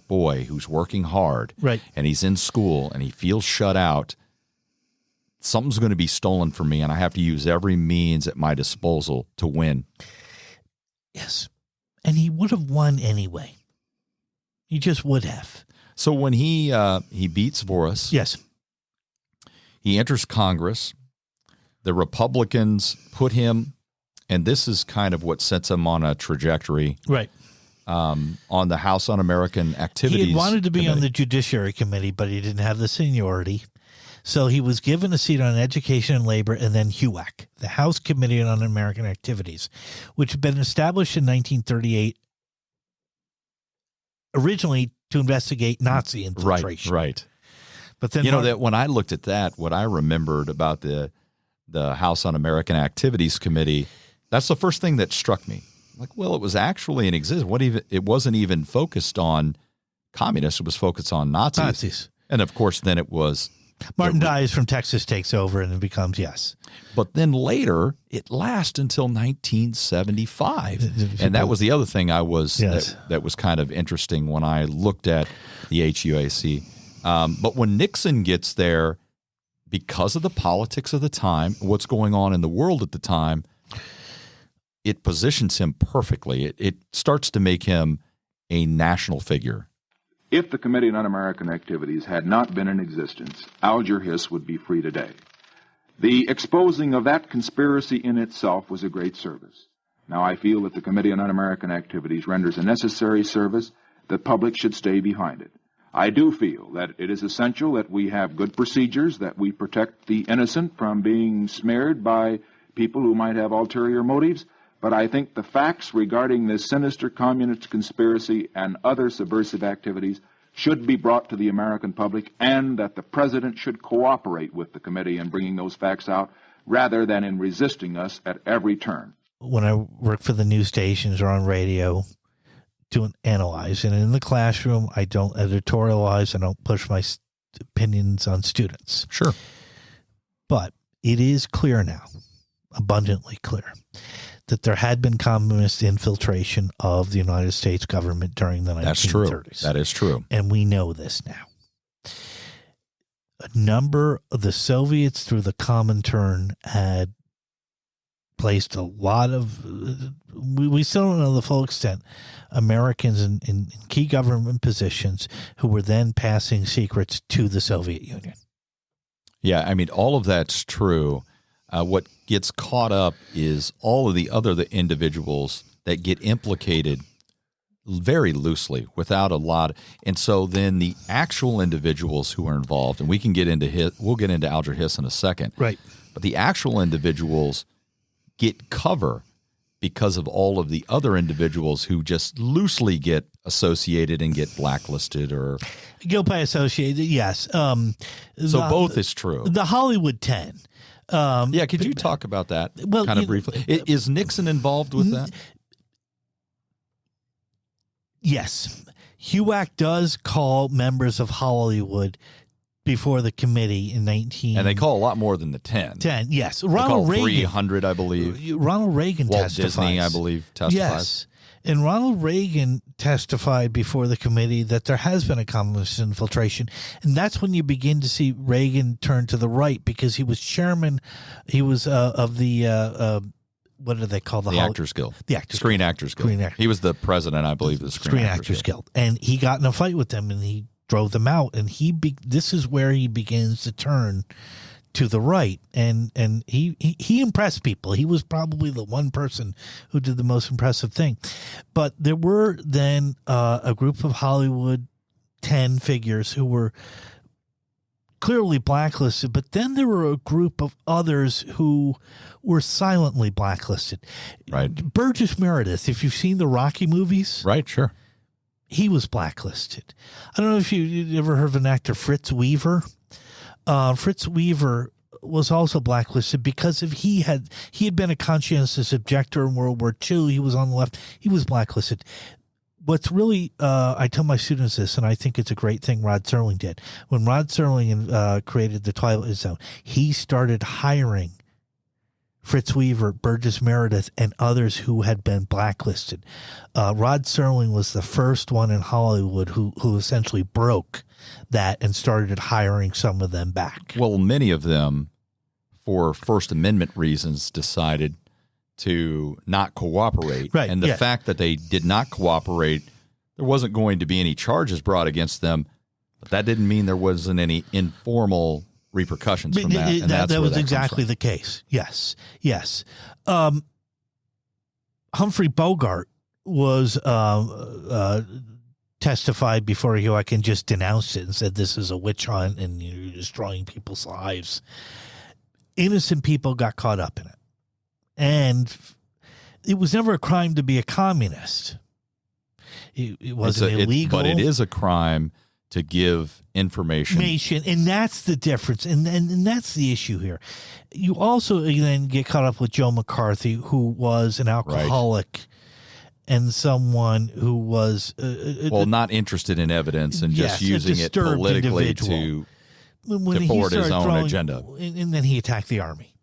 boy who's working hard, and he's in school and he feels shut out, something's going to be stolen from me, and I have to use every means at my disposal to win. Yes. And he would have won anyway. He just would have. So when he beats Voorhis, yes, he enters Congress. The Republicans put him, and this is kind of what sets him on a trajectory, on the House Un-American Activities. He had wanted to be Committee. on the Judiciary Committee, but he didn't have the seniority. So he was given a seat on Education and Labor, and then HUAC, the House Committee on Un-American Activities, which had been established in 1938, originally to investigate Nazi infiltration. Right. But then, that when I looked at that, what I remembered about the House Un-American Activities Committee, that's the first thing that struck me. Like, well, it was actually in existence. It wasn't even focused on communists. It was focused on Nazis. And of course, then it was Martin Dies from Texas takes over, and it becomes yes. But then later, it lasts until 1975, and that was the other thing that was kind of interesting when I looked at the HUAC. But when Nixon gets there, because of the politics of the time, what's going on in the world at the time, it positions him perfectly. It starts to make him a national figure. If the Committee on Un-American Activities had not been in existence, Alger Hiss would be free today. The exposing of that conspiracy in itself was a great service. Now I feel that the Committee on Un-American Activities renders a necessary service. The public should stay behind it. I do feel that it is essential that we have good procedures, that we protect the innocent from being smeared by people who might have ulterior motives. But I think the facts regarding this sinister communist conspiracy and other subversive activities should be brought to the American public, and that the President should cooperate with the committee in bringing those facts out rather than in resisting us at every turn. When I work for the news stations or on radio, to analyze, and in the classroom, I don't editorialize, I don't push my opinions on students. Sure. But it is clear now, abundantly clear, that there had been communist infiltration of the United States government during the 1930s. That's true. That is true. And we know this now. A number of the Soviets, through the Comintern, had placed a lot of, we still don't know the full extent, Americans in key government positions who were then passing secrets to the Soviet Union. Yeah, I mean, all of that's true. What gets caught up is all of the other individuals that get implicated very loosely, without a lot. And so then the actual individuals who are involved, and we'll get into Alger Hiss in a second. Right. But the actual individuals get cover because of all of the other individuals who just loosely get associated and get blacklisted or guilt by associated. Yes. So both is true. The Hollywood 10. Could you talk about that briefly? Is Nixon involved with that? Yes. HUAC does call members of Hollywood before the committee in 19... And they call a lot more than the 10. 10, yes. Ronald Reagan. 300, I believe. Ronald Reagan testifies. Walt Disney, I believe, testifies. Yes. And Ronald Reagan testified before the committee that there has been a communist infiltration. And that's when you begin to see Reagan turn to the right, because he was chairman, of the, what do they call the Actors Guild. The Actors Screen Actors Guild. He was the president, I believe, of the Screen Actors Guild. And he got in a fight with them, and he drove them out. And this is where he begins to turn to the right, and he impressed people. He was probably the one person who did the most impressive thing. But there were then a group of Hollywood 10 figures who were clearly blacklisted, but then there were a group of others who were silently blacklisted. Right. Burgess Meredith, if you've seen the Rocky movies. Right, sure. He was blacklisted. I don't know if you ever heard of an actor, Fritz Weaver. Fritz Weaver was also blacklisted because he had been a conscientious objector in World War II. He was on the left. He was blacklisted. what's really, I tell my students this, and I think it's a great thing Rod Serling did. When Rod Serling created the Twilight Zone, he started hiring Fritz Weaver, Burgess Meredith, and others who had been blacklisted. Rod Serling was the first one in Hollywood who essentially broke that and started hiring some of them back. Well, many of them, for First Amendment reasons, decided to not cooperate. Right, and the fact that they did not cooperate, there wasn't going to be any charges brought against them, but that didn't mean there wasn't any informal repercussions from that. And that was exactly the case. Yes. Humphrey Bogart was testified before HUAC and just denounced it and said this is a witch hunt and you're destroying people's lives. Innocent people got caught up in it. And it was never a crime to be a communist. It wasn't illegal. But it is a crime to give information. And that's the difference. And that's the issue here. You also then get caught up with Joe McCarthy, who was an alcoholic and someone who was not interested in evidence and just using it politically to forward his own agenda. And then he attacked the army.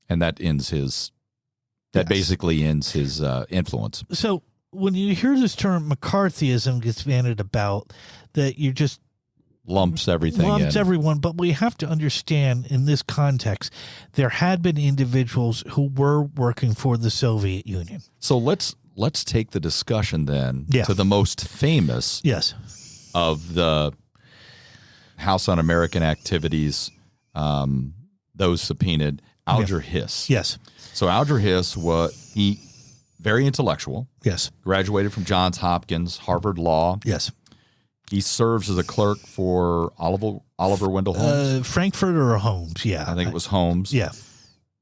And that ends his... That basically ends his influence. So when you hear this term McCarthyism gets bandied about, that you just lumps everyone. But we have to understand in this context, there had been individuals who were working for the Soviet Union. So let's take the discussion then to the most famous of the House Un-American Activities, those subpoenaed, Alger Hiss. Yes. So Alger Hiss he very intellectual. Yes. Graduated from Johns Hopkins, Harvard Law. Yes. He serves as a clerk for Oliver Wendell Holmes. Frankfurt or Holmes, yeah. I think it was Holmes. Yeah.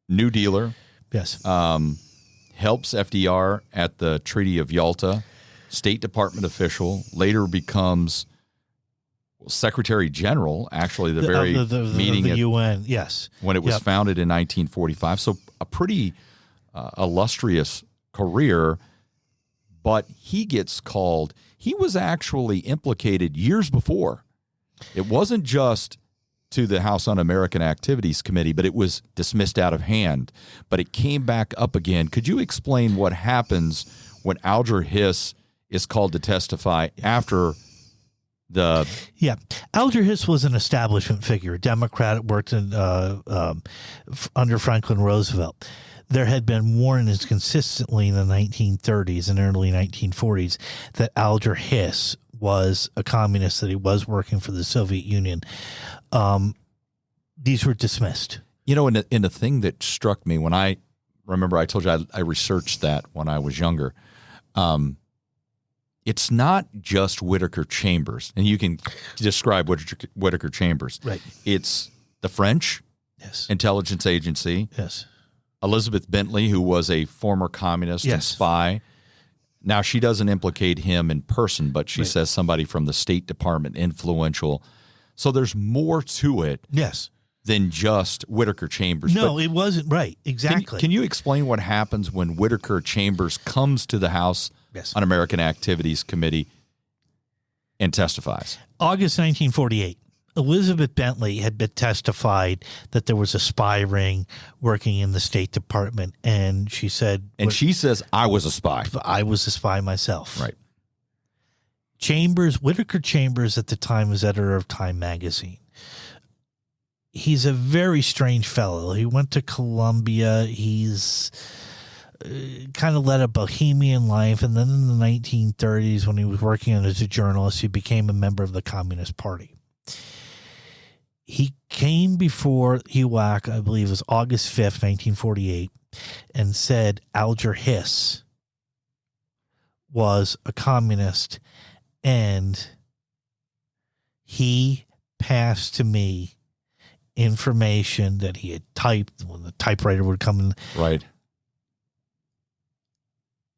New dealer. Yes. Helps FDR at the Treaty of Yalta. State Department official. Later becomes Secretary General, actually, the meeting of the at UN, yes. When it was founded in 1945. So a pretty illustrious career, but he gets called. He was actually implicated years before. It wasn't just to the House Un-American Activities Committee, but it was dismissed out of hand. But it came back up again. Could you explain what happens when Alger Hiss is called to testify after Alger Hiss was an establishment figure, a Democrat, worked in under Franklin Roosevelt. There had been warnings consistently in the 1930s and early 1940s that Alger Hiss was a communist, that he was working for the Soviet Union. These were dismissed. You know, and the thing that struck me when I told you I researched that when I was younger. It's not just Whittaker Chambers, and you can describe Whittaker Chambers. Right. It's the French intelligence agency. Yes. Elizabeth Bentley, who was a former communist and spy. Now, she doesn't implicate him in person, but she says somebody from the State Department, influential. So there's more to it than just Whittaker Chambers. No, it wasn't. Right. Exactly. Can you explain what happens when Whittaker Chambers comes to the House Un-American Activities Committee and testifies? August 1948. Elizabeth Bentley had been testified that there was a spy ring working in the State Department, and she said... And she says, I was a spy. I was a spy myself. Right. Whittaker Chambers at the time was editor of Time magazine. He's a very strange fellow. He went to Columbia. He's kind of led a bohemian life, and then in the 1930s, when he was working as a journalist, he became a member of the Communist Party. He came before HUAC, I believe it was August 5th, 1948, and said Alger Hiss was a communist, and he passed to me information that he had typed when the typewriter would come in. Right.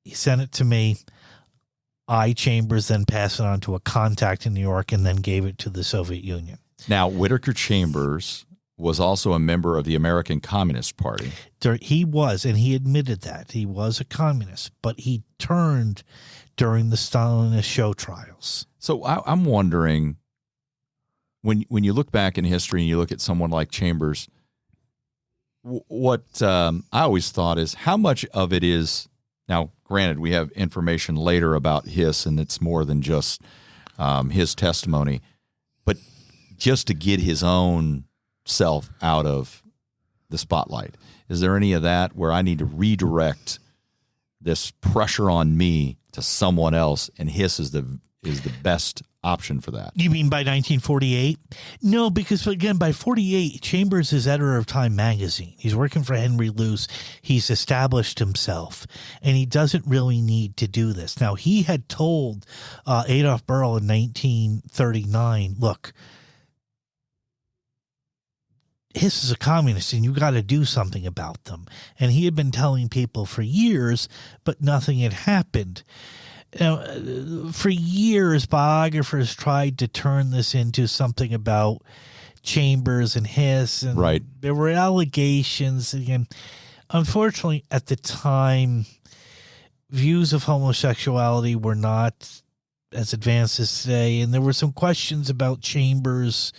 He sent it to me. Chambers then passed it on to a contact in New York and then gave it to the Soviet Union. Now, Whittaker Chambers was also a member of the American Communist Party. He was, and he admitted that. He was a communist, but he turned during the Stalinist show trials. So I'm wondering, when you look back in history and you look at someone like Chambers, what I always thought is how much of it is, now granted we have information later about Hiss and it's more than just his testimony, but just to get his own self out of the spotlight. Is there any of that where I need to redirect this pressure on me to someone else, and Hiss is the best option for that? You mean by 1948? No, because again, by 48, Chambers is editor of Time magazine. He's working for Henry Luce. He's established himself, and he doesn't really need to do this. Now, he had told Adolf Berle in 1939, look, Hiss is a communist and you got to do something about them. And he had been telling people for years, but nothing had happened. For years, biographers tried to turn this into something about Chambers and Hiss. And right. There were allegations. Again, unfortunately, at the time, views of homosexuality were not as advanced as today. And there were some questions about Chambers'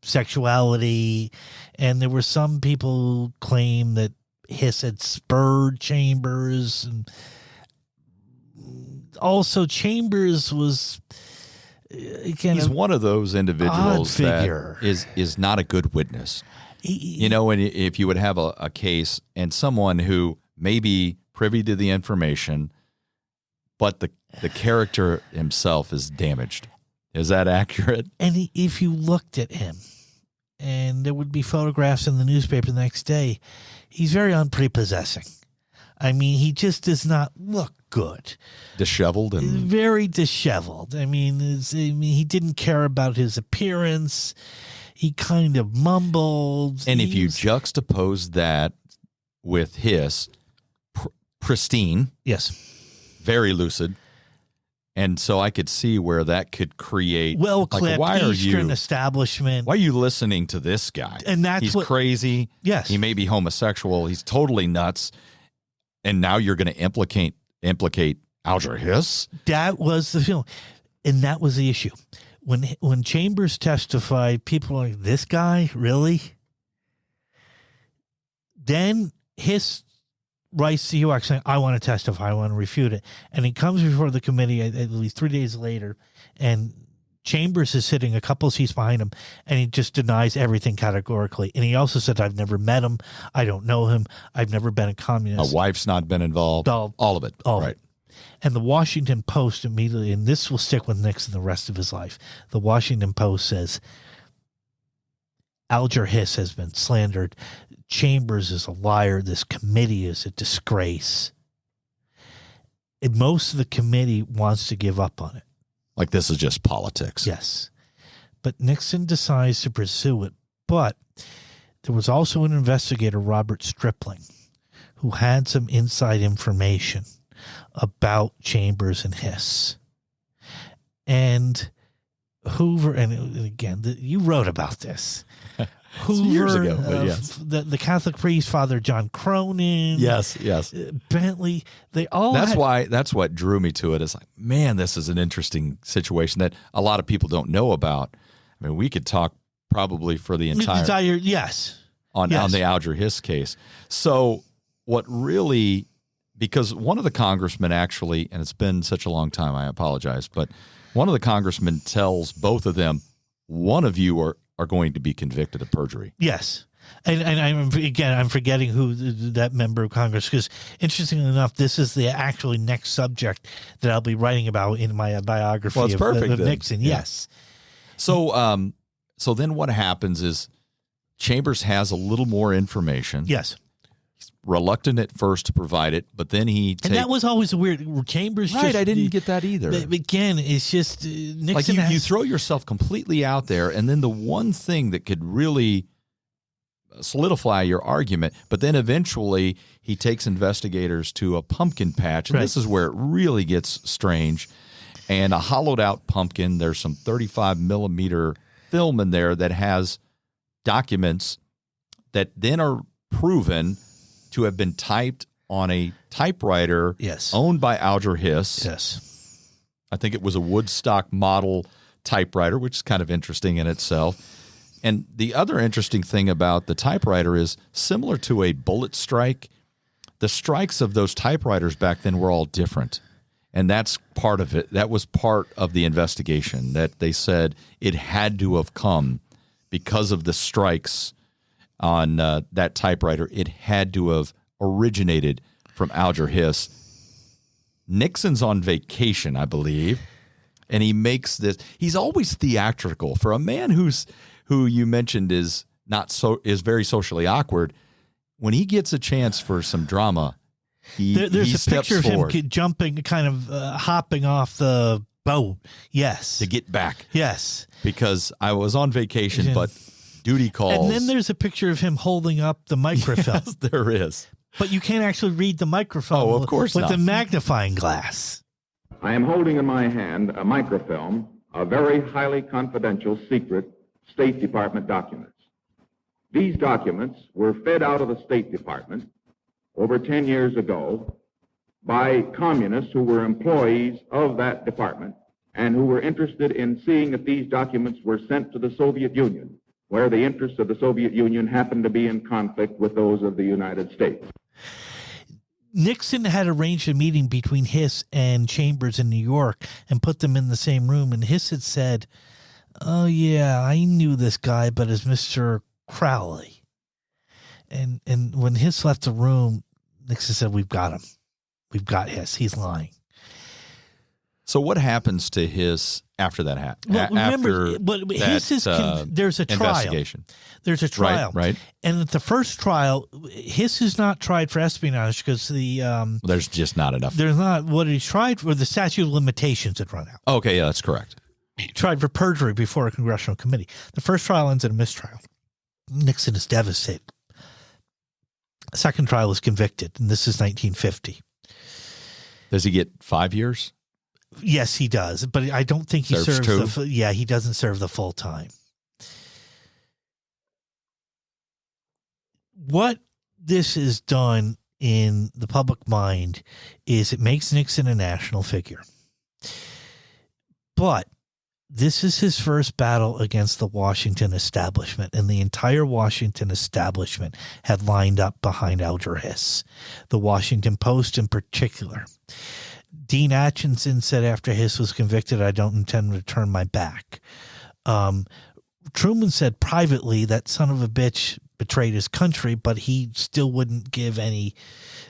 sexuality, and there were some people who claim that Hiss had spurred Chambers, and also Chambers was he's one of those individuals that is not a good witness. You know, and if you would have a case and someone who may be privy to the information, but the character himself is damaged. Is that accurate? And if you looked at him, and there would be photographs in the newspaper the next day, he's very unprepossessing. I mean, he just does not look good. Disheveled and very disheveled. I mean, he didn't care about his appearance. He kind of mumbled. And if you juxtapose that with Hiss, pristine, yes, very lucid. And so I could see where that could create well-clipped Eastern establishment. Why are you listening to this guy? And he's crazy. Yes, he may be homosexual. He's totally nuts. And now you're going to implicate Alger Hiss? That was the film, and that was the issue. When Chambers testified, people were like, "This guy, really?" Then Hiss writes to HUAC saying, I want to testify, I want to refute it. And he comes before the committee at least 3 days later, and Chambers is sitting a couple of seats behind him, and he just denies everything categorically. And he also said, I've never met him, I don't know him, I've never been a communist. A wife's not been involved. All of it. All right. Of it. And the Washington Post immediately, and this will stick with Nixon the rest of his life, the Washington Post says, Alger Hiss has been slandered. Chambers is a liar. This committee is a disgrace. And most of the committee wants to give up on it. Like this is just politics. Yes. But Nixon decides to pursue it. But there was also an investigator, Robert Stripling, who had some inside information about Chambers and Hiss. And Hoover, and again, you wrote about this. Hoover, years ago, but yes. The Catholic priest, Father John Cronin. Yes. Bentley. They all. That's what drew me to it. It's like, man, this is an interesting situation that a lot of people don't know about. I mean, we could talk probably for the entire yes. On the Alger Hiss case. So what really, because one of the congressmen actually, and it's been such a long time, I apologize, but one of the congressmen tells both of them, one of you are going to be convicted of perjury. Yes. And I'm forgetting who that member of Congress, because interestingly enough, this is the actually next subject that I'll be writing about in my biography of Nixon. Yeah. Yes. So, so then what happens is Chambers has a little more information. Yes. He's reluctant at first to provide it, but then and that was always weird. Chambers, right? I didn't get that either. Again, it's just Nixon. Like you throw yourself completely out there, and then the one thing that could really solidify your argument, but then eventually he takes investigators to a pumpkin patch, and this is where it really gets strange. And a hollowed out pumpkin. There's some 35 millimeter film in there that has documents that then are proven to have been typed on a typewriter owned by Alger Hiss. Yes. I think it was a Woodstock model typewriter, which is kind of interesting in itself. And the other interesting thing about the typewriter is similar to a bullet strike, the strikes of those typewriters back then were all different. And that's part of it. That was part of the investigation, that they said it had to have come because of the strikes on that typewriter. It had to have originated from Alger Hiss. Nixon's on vacation, I believe, and he makes this. He's always theatrical for a man who you mentioned is very socially awkward. When he gets a chance for some drama, there's a picture of him jumping, kind of hopping off the boat. Yes, to get back. Yes, because I was on vacation, but duty calls. And then there's a picture of him holding up the microfilm. Yes, there is. But you can't actually read the microfilm. Oh, of course with not. a magnifying glass. I am holding in my hand a microfilm of very highly confidential, secret State Department documents. These documents were fed out of the State Department over 10 years ago by communists who were employees of that department and who were interested in seeing if these documents were sent to the Soviet Union, where the interests of the Soviet Union happened to be in conflict with those of the United States. Nixon had arranged a meeting between Hiss and Chambers in New York and put them in the same room. And Hiss had said, "Oh, yeah, I knew this guy, but as Mr. Crowley." And when Hiss left the room, Nixon said, "We've got him. We've got Hiss. He's lying." So what happens to Hiss after that happens? Well, remember, there's a trial. Investigation. There's a trial. Right. And at the first trial, Hiss is not tried for espionage because there's just not enough. There's not. What he's tried for, the statute of limitations had run out. Okay, yeah, that's correct. He tried for perjury before a congressional committee. The first trial ends in a mistrial. Nixon is devastated. The second trial is convicted, and this is 1950. Does he get 5 years? Yes, he does, but I don't think he serves two? He doesn't serve the full time. What this has done in the public mind is it makes Nixon a national figure. But this is his first battle against the Washington establishment, and the entire Washington establishment had lined up behind Alger Hiss, the Washington Post in particular. Dean Acheson said after Hiss was convicted, "I don't intend to turn my back." Truman said privately that son of a bitch betrayed his country, but he still wouldn't give any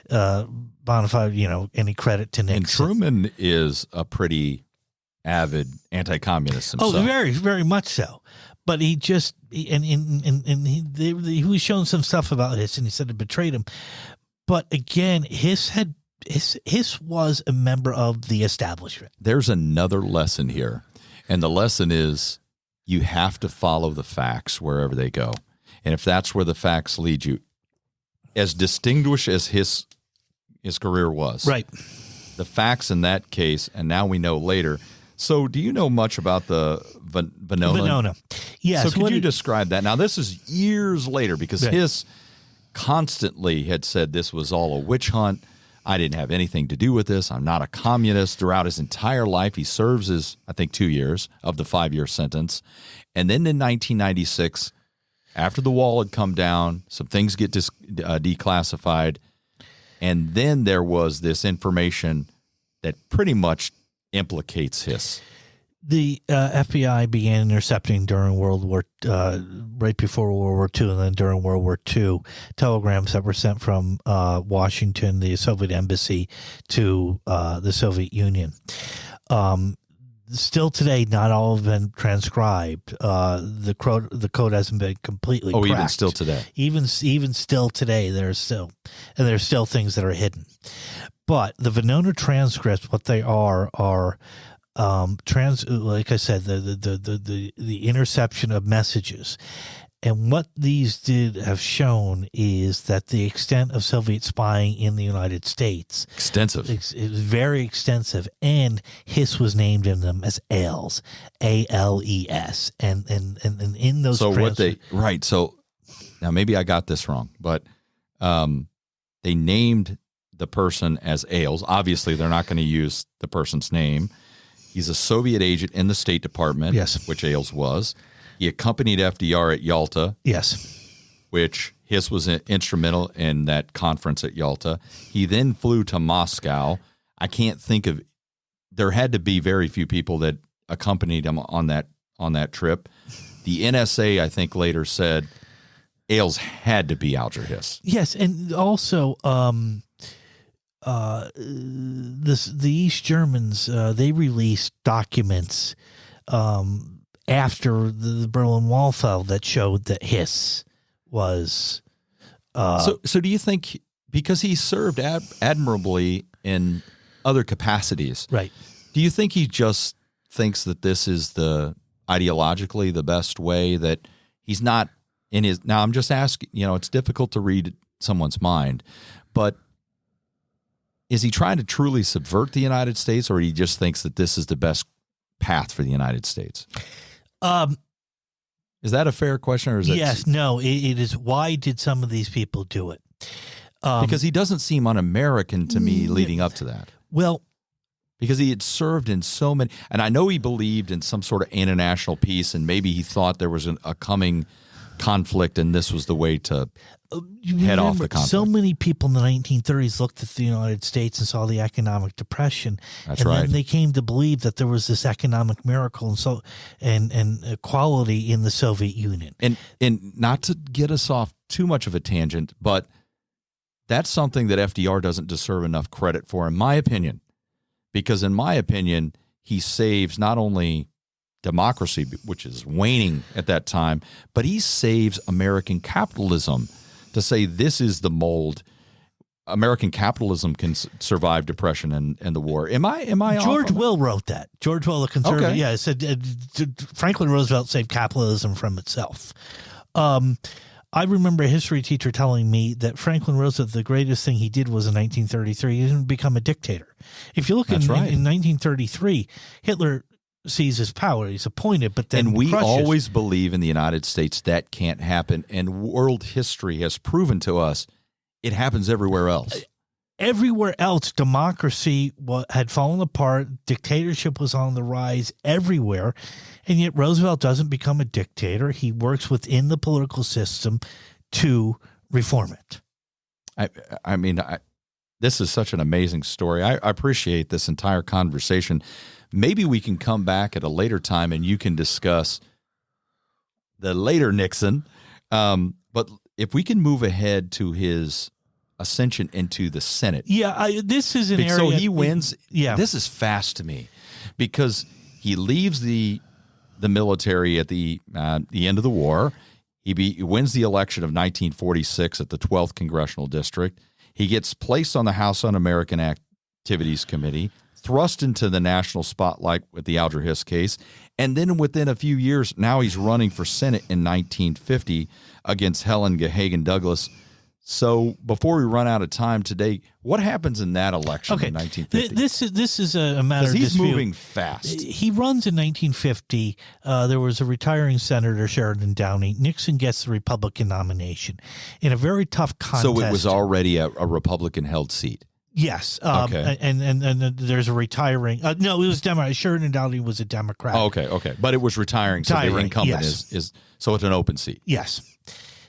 bona fide, any credit to Nixon. And Truman is a pretty avid anti-communist himself. Oh, very, very much so. But he just he was showing some stuff about Hiss, and he said it betrayed him. But again, Hiss was a member of the establishment. There's another lesson here, and the lesson is you have to follow the facts wherever they go. And if that's where the facts lead you, as distinguished as his career was, right? The facts in that case, and now we know later. So do you know much about the Venona? Venona. Yes. So could you describe that? Now, this is years later because Hiss constantly had said this was all a witch hunt. I didn't have anything to do with this. I'm not a communist. Throughout his entire life, he serves his, I think, 2 years of the 5-year sentence. And then in 1996, after the wall had come down, some things get declassified. And then there was this information that pretty much implicates Hiss. The FBI began intercepting during right before World War II, and then during World War II, telegrams that were sent from Washington, the Soviet embassy, to the Soviet Union. Still today, not all have been transcribed. The code hasn't been completely cracked. Even still today. Even still today, there's still things that are hidden. But the Venona transcripts, what they are like I said, the interception of messages. And what these have shown is that the extent of Soviet spying in the United States extensive. It was very extensive, and Hiss was named in them as ALES, ALES, and in those. So what they right? So now maybe I got this wrong, but they named the person as ALES. Obviously, they're not going to use the person's name. He's a Soviet agent in the State Department, Yes. which Ailes was. He accompanied FDR at Yalta, Yes. which Hiss was instrumental in that conference at Yalta. He then flew to Moscow. I can't think of – there had to be very few people that accompanied him on that trip. The NSA, I think, later said Ailes had to be Alger Hiss. Yes, and also the East Germans, they released documents after the Berlin Wall fell that showed that Hiss was So do you think, because he served admirably in other capacities, right? Do you think he just thinks that this is ideologically the best way, that he's not in his – now I'm just asking, it's difficult to read someone's mind, but is he trying to truly subvert the United States, or he just thinks that this is the best path for the United States? Is that a fair question, or is it? Yes, no, it is. Why did some of these people do it? Because he doesn't seem un-American to me leading up to that. Well, because he had served in so many, and I know he believed in some sort of international peace, and maybe he thought there was a coming conflict, and this was the way to head off the conflict. So many people in the 1930s looked at the United States and saw the economic depression. That's and right. then they came to believe that there was this economic miracle and equality in the Soviet Union. And not to get us off too much of a tangent, but that's something that FDR doesn't deserve enough credit for, in my opinion. Because in my opinion, he saves not only democracy, which is waning at that time, but he saves American capitalism to say this is the mold. American capitalism can survive depression and the war. Am I George off? Will wrote that. George Will, the conservative. Okay. Yeah, it said Franklin Roosevelt saved capitalism from itself. I remember a history teacher telling me that Franklin Roosevelt, the greatest thing he did was in 1933, he didn't become a dictator. If you look in 1933, Hitler seizes power. He's appointed, but then and we crushes. always believe in the United States that can't happen. And world history has proven to us it happens everywhere else. Everywhere else, democracy had fallen apart. Dictatorship was on the rise everywhere. And yet Roosevelt doesn't become a dictator. He works within the political system to reform it. I mean, this is such an amazing story. I appreciate this entire conversation. Maybe we can come back at a later time and you can discuss the later Nixon. But if we can move ahead to his ascension into the Senate. Yeah, this is an area. So he wins. Yeah. This is fast to me because he leaves the military at the end of the war. He wins the election of 1946 at the 12th Congressional District. He gets placed on the House Un-American Activities Committee, thrust into the national spotlight with the Alger Hiss case, and then within a few years, now he's running for Senate in 1950 against Helen Gahagan Douglas. So before we run out of time today, what happens in that election in 1950? This is a matter of he's dispute. moving fast. He runs in 1950. There was a retiring senator, Sheridan Downey. Nixon gets the Republican nomination in a very tough contest. So it was already a Republican-held seat. Yes. Okay. And there's a retiring. No, it was Democrat. Sheridan Downey was a Democrat. Oh, okay. But it was retiring, so the incumbent is so it's an open seat. Yes.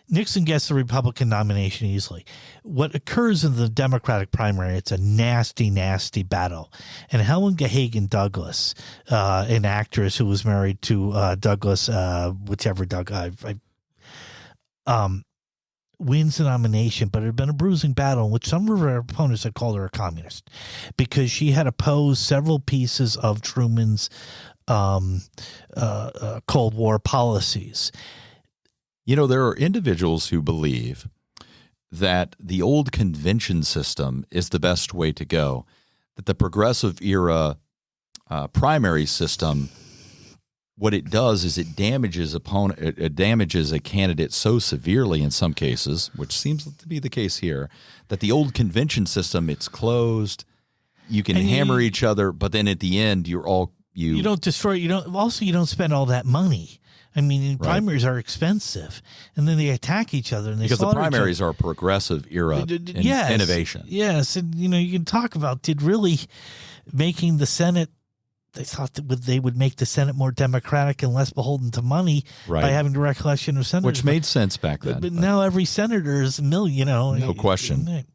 Nixon gets the Republican nomination easily. What occurs in the Democratic primary, it's a nasty, nasty battle. And Helen Gahagan Douglas, an actress who was married to Douglas, whichever Doug, wins the nomination, but it had been a bruising battle in which some of her opponents had called her a communist because she had opposed several pieces of Truman's Cold War policies. You know, there are individuals who believe that the old convention system is the best way to go, that the progressive era primary system, what it does is it damages a candidate so severely in some cases, which seems to be the case here, that the old convention system, it's closed, you can hammer each other, but then at the end you don't destroy, you don't spend all that money. I mean, primaries are expensive, and then they attack each other. And because the primaries are a progressive era innovation. Yes, and you can talk about did really making the Senate they thought that they would make the Senate more democratic and less beholden to money Right. by having direct election of senators. Which made sense back then. But now every senator is a million, No question.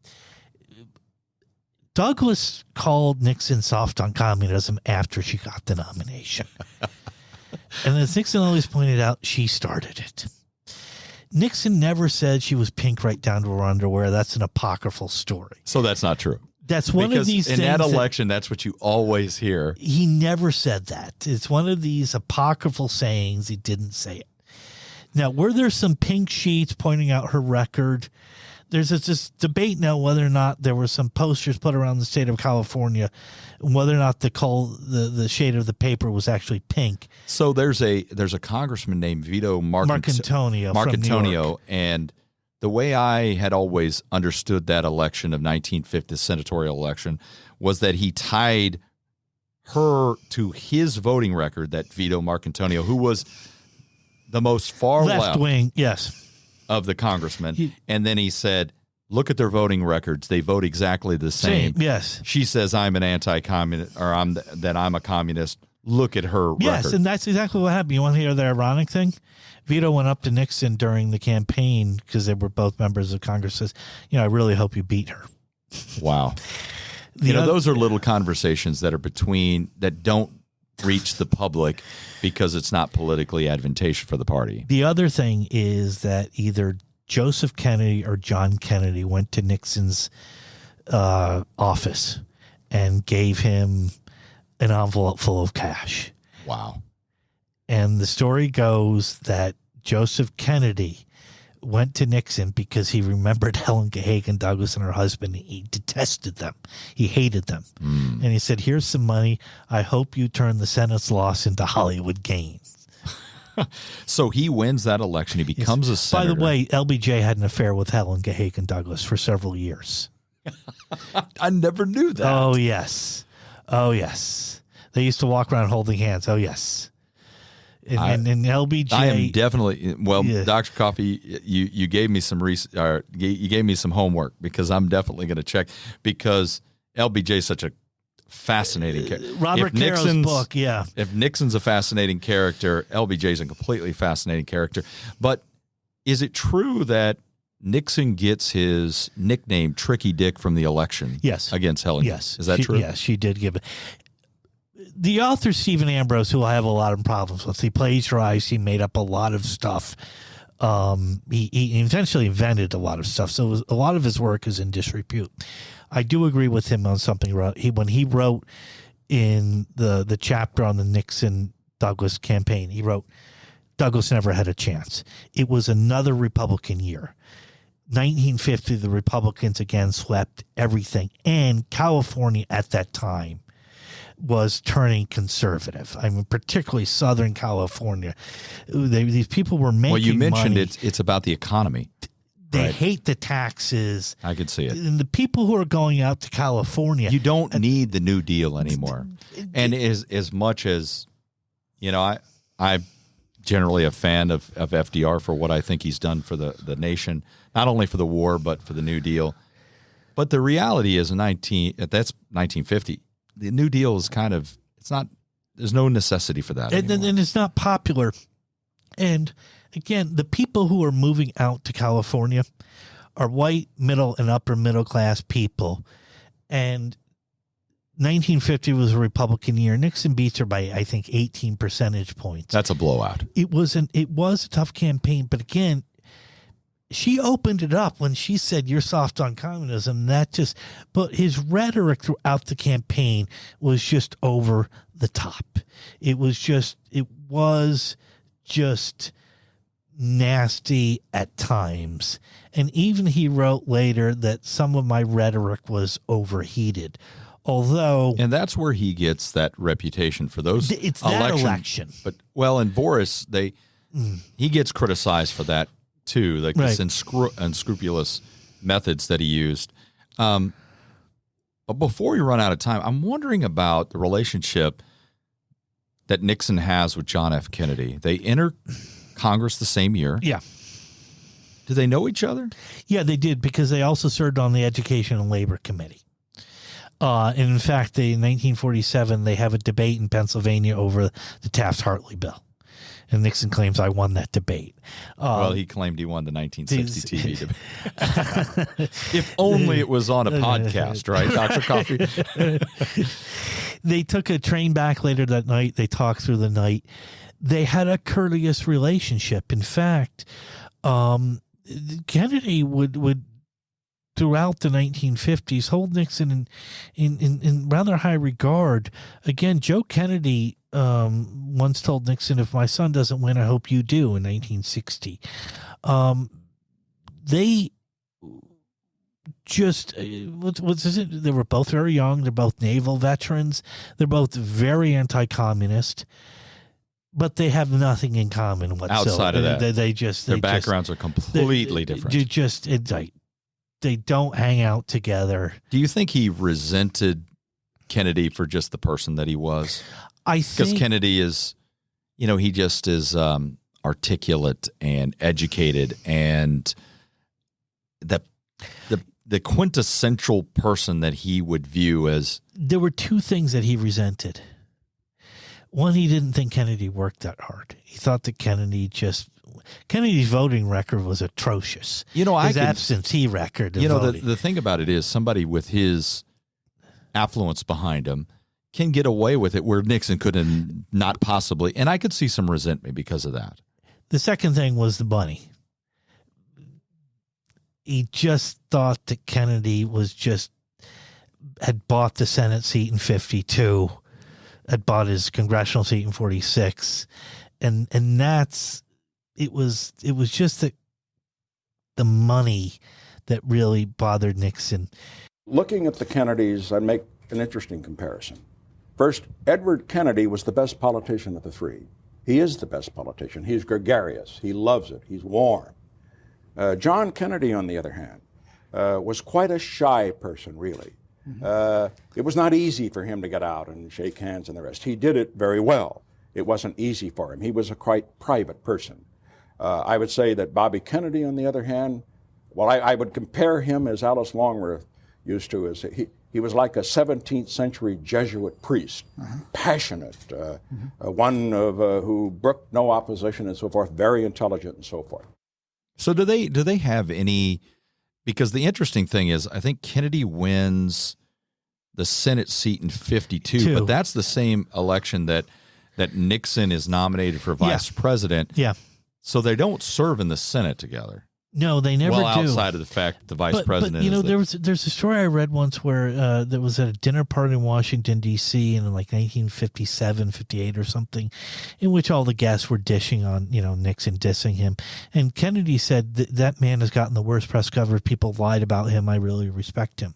Douglas called Nixon soft on communism after she got the nomination. And as Nixon always pointed out, she started it. Nixon never said she was pink right down to her underwear. That's an apocryphal story. So that's not true. That's one Because of these in things that election, that's what you always hear. He never said that. It's one of these apocryphal sayings. He didn't say it. Now, were there some pink sheets pointing out her record? There's this debate now whether or not there were some posters put around the state of California, and whether or not the shade of the paper was actually pink. So there's a congressman named Vito Marcantonio from New York. And the way I had always understood that election of 1950, the senatorial election, was that he tied her to his voting record, that Vito Marcantonio, who was the most far left wing, yes, of the congressman. And then he said, look at their voting records. They vote exactly the same. Yes. She says, I'm an anti-communist, or I'm a communist. Look at her Yes, record. and that's exactly what happened. You want to hear the ironic thing? Vito went up to Nixon during the campaign because they were both members of Congress. Says, I really hope you beat her. Wow. Those are little conversations that are that don't reach the public because it's not politically advantageous for the party. The other thing is that either Joseph Kennedy or John Kennedy went to Nixon's office and gave him an envelope full of cash. Wow. And the story goes that Joseph Kennedy went to Nixon because he remembered Helen Gahagan Douglas and her husband. He detested them. He hated them. And he said, here's some money. I hope you turn the Senate's loss into Hollywood gains. So he wins that election. He becomes a senator. By the way, LBJ had an affair with Helen Gahagan Douglas for several years. I never knew that. Oh, yes. Oh, yes. They used to walk around holding hands. Oh, yes. And LBJ, I am definitely Yeah. Dr. Coffey. You gave me some you gave me some homework because I'm definitely going to check because LBJ is such a fascinating character. Robert Caro's book, yeah. If Nixon's a fascinating character, LBJ is a completely fascinating character. But is it true that Nixon gets his nickname Tricky Dick from the election? Yes. Against Helen. Yes. Is that true? Yes, she did give it. The author Stephen Ambrose, who I have a lot of problems with, he plagiarized, he made up a lot of stuff. He eventually invented a lot of stuff, so a lot of his work is in disrepute. I do agree with him on something. When he wrote in the chapter on the Nixon-Douglas campaign, he wrote, Douglas never had a chance. It was another Republican year. 1950, the Republicans again swept everything, and California at that time was turning conservative. I mean, particularly Southern California. These people were making money. Well, you mentioned it's about the economy. They hate the taxes. I could see it. And the people who are going out to California. You don't need the New Deal anymore. And as much as, I'm generally a fan of FDR for what I think he's done for the nation, not only for the war, but for the New Deal. But the reality is that's 1950. The New Deal is there's no necessity for that anymore. And it's not popular. And again, the people who are moving out to California are white, middle, and upper middle class people. And 1950 was a Republican year. Nixon beats her by, I think, 18 percentage points. That's a blowout. It was a tough campaign, but again, she opened it up when she said you're soft on communism. But his rhetoric throughout the campaign was just over the top. It was just nasty at times. And even he wrote later that some of my rhetoric was overheated. And that's where he gets that reputation for those it's that election. But in Voorhis, he gets criticized for that too, like this unscrupulous methods that he used. But before we run out of time, I'm wondering about the relationship that Nixon has with John F. Kennedy. They enter Congress the same year. Yeah. Do they know each other? Yeah, they did because they also served on the Education and Labor Committee. And in fact, in 1947, they have a debate in Pennsylvania over the Taft-Hartley bill. And Nixon claims I won that debate. Well, he claimed he won the 1960 TV debate. If only it was on a podcast, right, Dr. Coffey? They took a train back later that night. They talked through the night. They had a courteous relationship. In fact, Kennedy would throughout the 1950s hold Nixon in rather high regard. Again, Joe Kennedy once told Nixon, "If my son doesn't win, I hope you do," in 1960. They just, they were both very young. They're both naval veterans. They're both very anti-communist, but they have nothing in common whatsoever. Outside of that, their backgrounds are completely different. They don't hang out together. Do you think he resented Kennedy for just the person that he was? I think because Kennedy is, he just is articulate and educated, and the quintessential person that he would view as. There were two things that he resented. One, he didn't think Kennedy worked that hard. He thought that Kennedy's voting record was atrocious. His absentee record. The thing about it is, somebody with his affluence behind him can get away with it where Nixon couldn't, not possibly. And I could see some resentment because of that. The second thing was the money. He just thought that Kennedy had bought the Senate seat in 52, had bought his congressional seat in 46. And it was just the money that really bothered Nixon. Looking at the Kennedys, I'd make an interesting comparison. First, Edward Kennedy was the best politician of the three. He is the best politician. He's gregarious. He loves it. He's warm. John Kennedy, on the other hand, was quite a shy person, really. It was not easy for him to get out and shake hands and the rest. He did it very well. It wasn't easy for him. He was a quite private person. I would say that Bobby Kennedy, on the other hand, I would compare him, as Alice Longworth used to, as he was like a 17th century Jesuit priest, passionate, one who brooked no opposition and so forth, very intelligent and so forth. So do they have any, because the interesting thing is, I think Kennedy wins the Senate seat in 52, but that's the same election that Nixon is nominated for vice president. Yeah. So they don't serve in the Senate together. No, they never do. Outside of the fact that the vice president is there's a story I read once where there was at a dinner party in Washington, D.C. in like 1957, 58 or something, in which all the guests were dishing on, Nixon dissing him. And Kennedy said, that man has gotten the worst press coverage. People lied about him. I really respect him.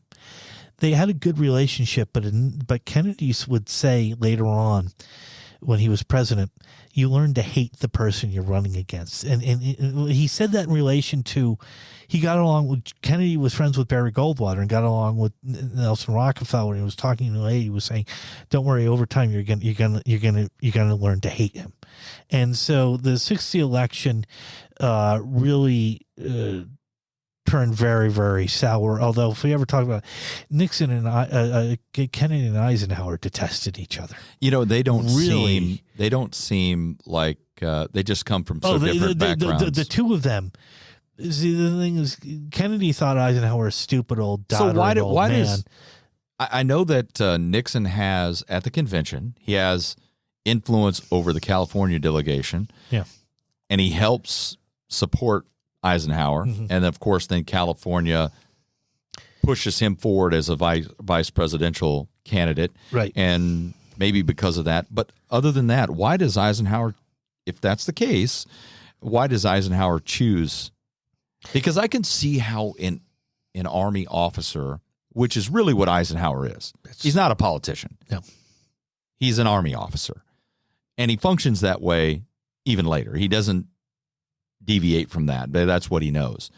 They had a good relationship, but Kennedy would say later on, when he was president, you learn to hate the person you're running against. And he said that in relation to, Kennedy was friends with Barry Goldwater and got along with Nelson Rockefeller. And he was talking to a lady, he was saying, don't worry, over time you're gonna learn to hate him. And so the 60 election really turned very, very sour. Although if we ever talk about Nixon and Kennedy and Eisenhower detested each other. They don't seem like they just come from different backgrounds. The two of them. See, the thing is, Kennedy thought Eisenhower a stupid old doddering old man. I know that Nixon has, at the convention, he has influence over the California delegation. Yeah. And he helps support Eisenhower. Mm-hmm. And of course, then California pushes him forward as a vice presidential candidate. Right. And maybe because of that. But other than that, why does Eisenhower, if that's the case, why does Eisenhower choose? Because I can see how an Army officer, which is really what Eisenhower is. He's not a politician. No. He's an Army officer. And he functions that way even later. He doesn't deviate from that. That's what he knows.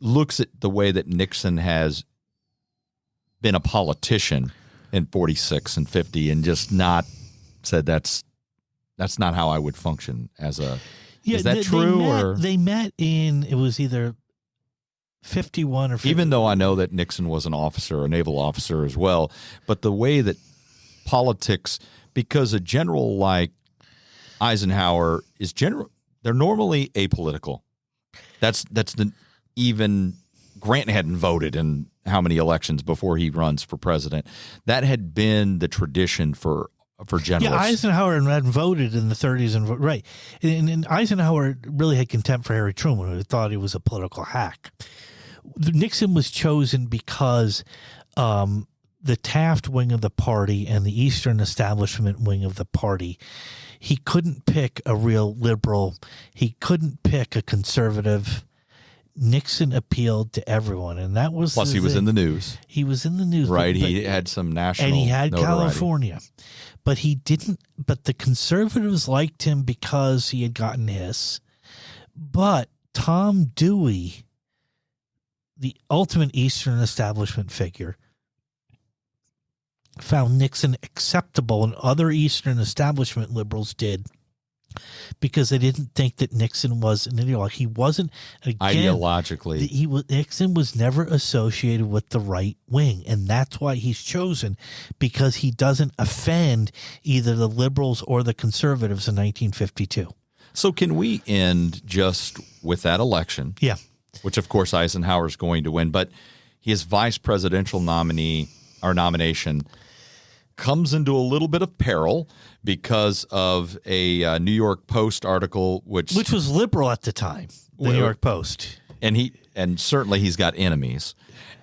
Looks at the way that Nixon has been a politician in 46 and 50 and just not said that's not how I would function as a. Is that true? They met in, it was either 51 or 50. Even though I know that Nixon was an officer, a naval officer as well, but the way that politics, because a general like Eisenhower is they're normally apolitical. Even Grant hadn't voted in how many elections before he runs for president. That had been the tradition for generals. Yeah, Eisenhower hadn't voted in the 30s, right. And Eisenhower really had contempt for Harry Truman, who thought he was a political hack. Nixon was chosen because the Taft wing of the party and the Eastern establishment wing of the party, he couldn't pick a real liberal. He couldn't pick a conservative. Nixon appealed to everyone, and that was plus he was in the news. He was in the news, right? He had some national, and he had notoriety. California, but he didn't. But the conservatives liked him because he had gotten Hiss. But Tom Dewey, the ultimate Eastern establishment figure, found Nixon acceptable, and other Eastern establishment liberals did, because they didn't think that Nixon was an ideologue. He wasn't, again, ideologically. Nixon was never associated with the right wing, and that's why he's chosen, because he doesn't offend either the liberals or the conservatives in 1952. So can we end just with that election? Yeah. Which, of course, Eisenhower's going to win, but his vice presidential nomination comes into a little bit of peril because of a New York Post article, which was liberal at the time, the New York Post, and certainly he's got enemies.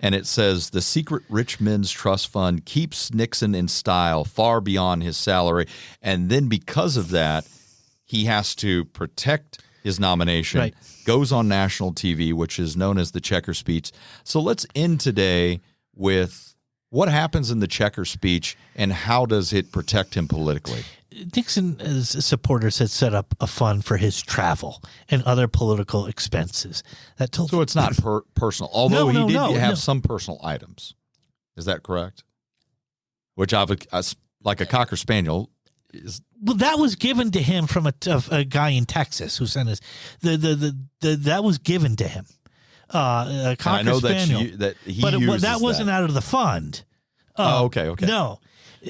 And it says the secret rich men's trust fund keeps Nixon in style far beyond his salary, and then because of that, he has to protect his nomination. Right. Goes on national TV, which is known as the checker speech. So let's end today with what happens in the checker speech and how does it protect him politically? Nixon's supporters had set up a fund for his travel and other political expenses. So it's not personal, although he did have some personal items. Is that correct? Which like a Cocker Spaniel is. Well, that was given to him from a guy in Texas who sent us that was given to him. A Cocker I know Spaniel, that he but uses that wasn't out of the fund. Okay. No,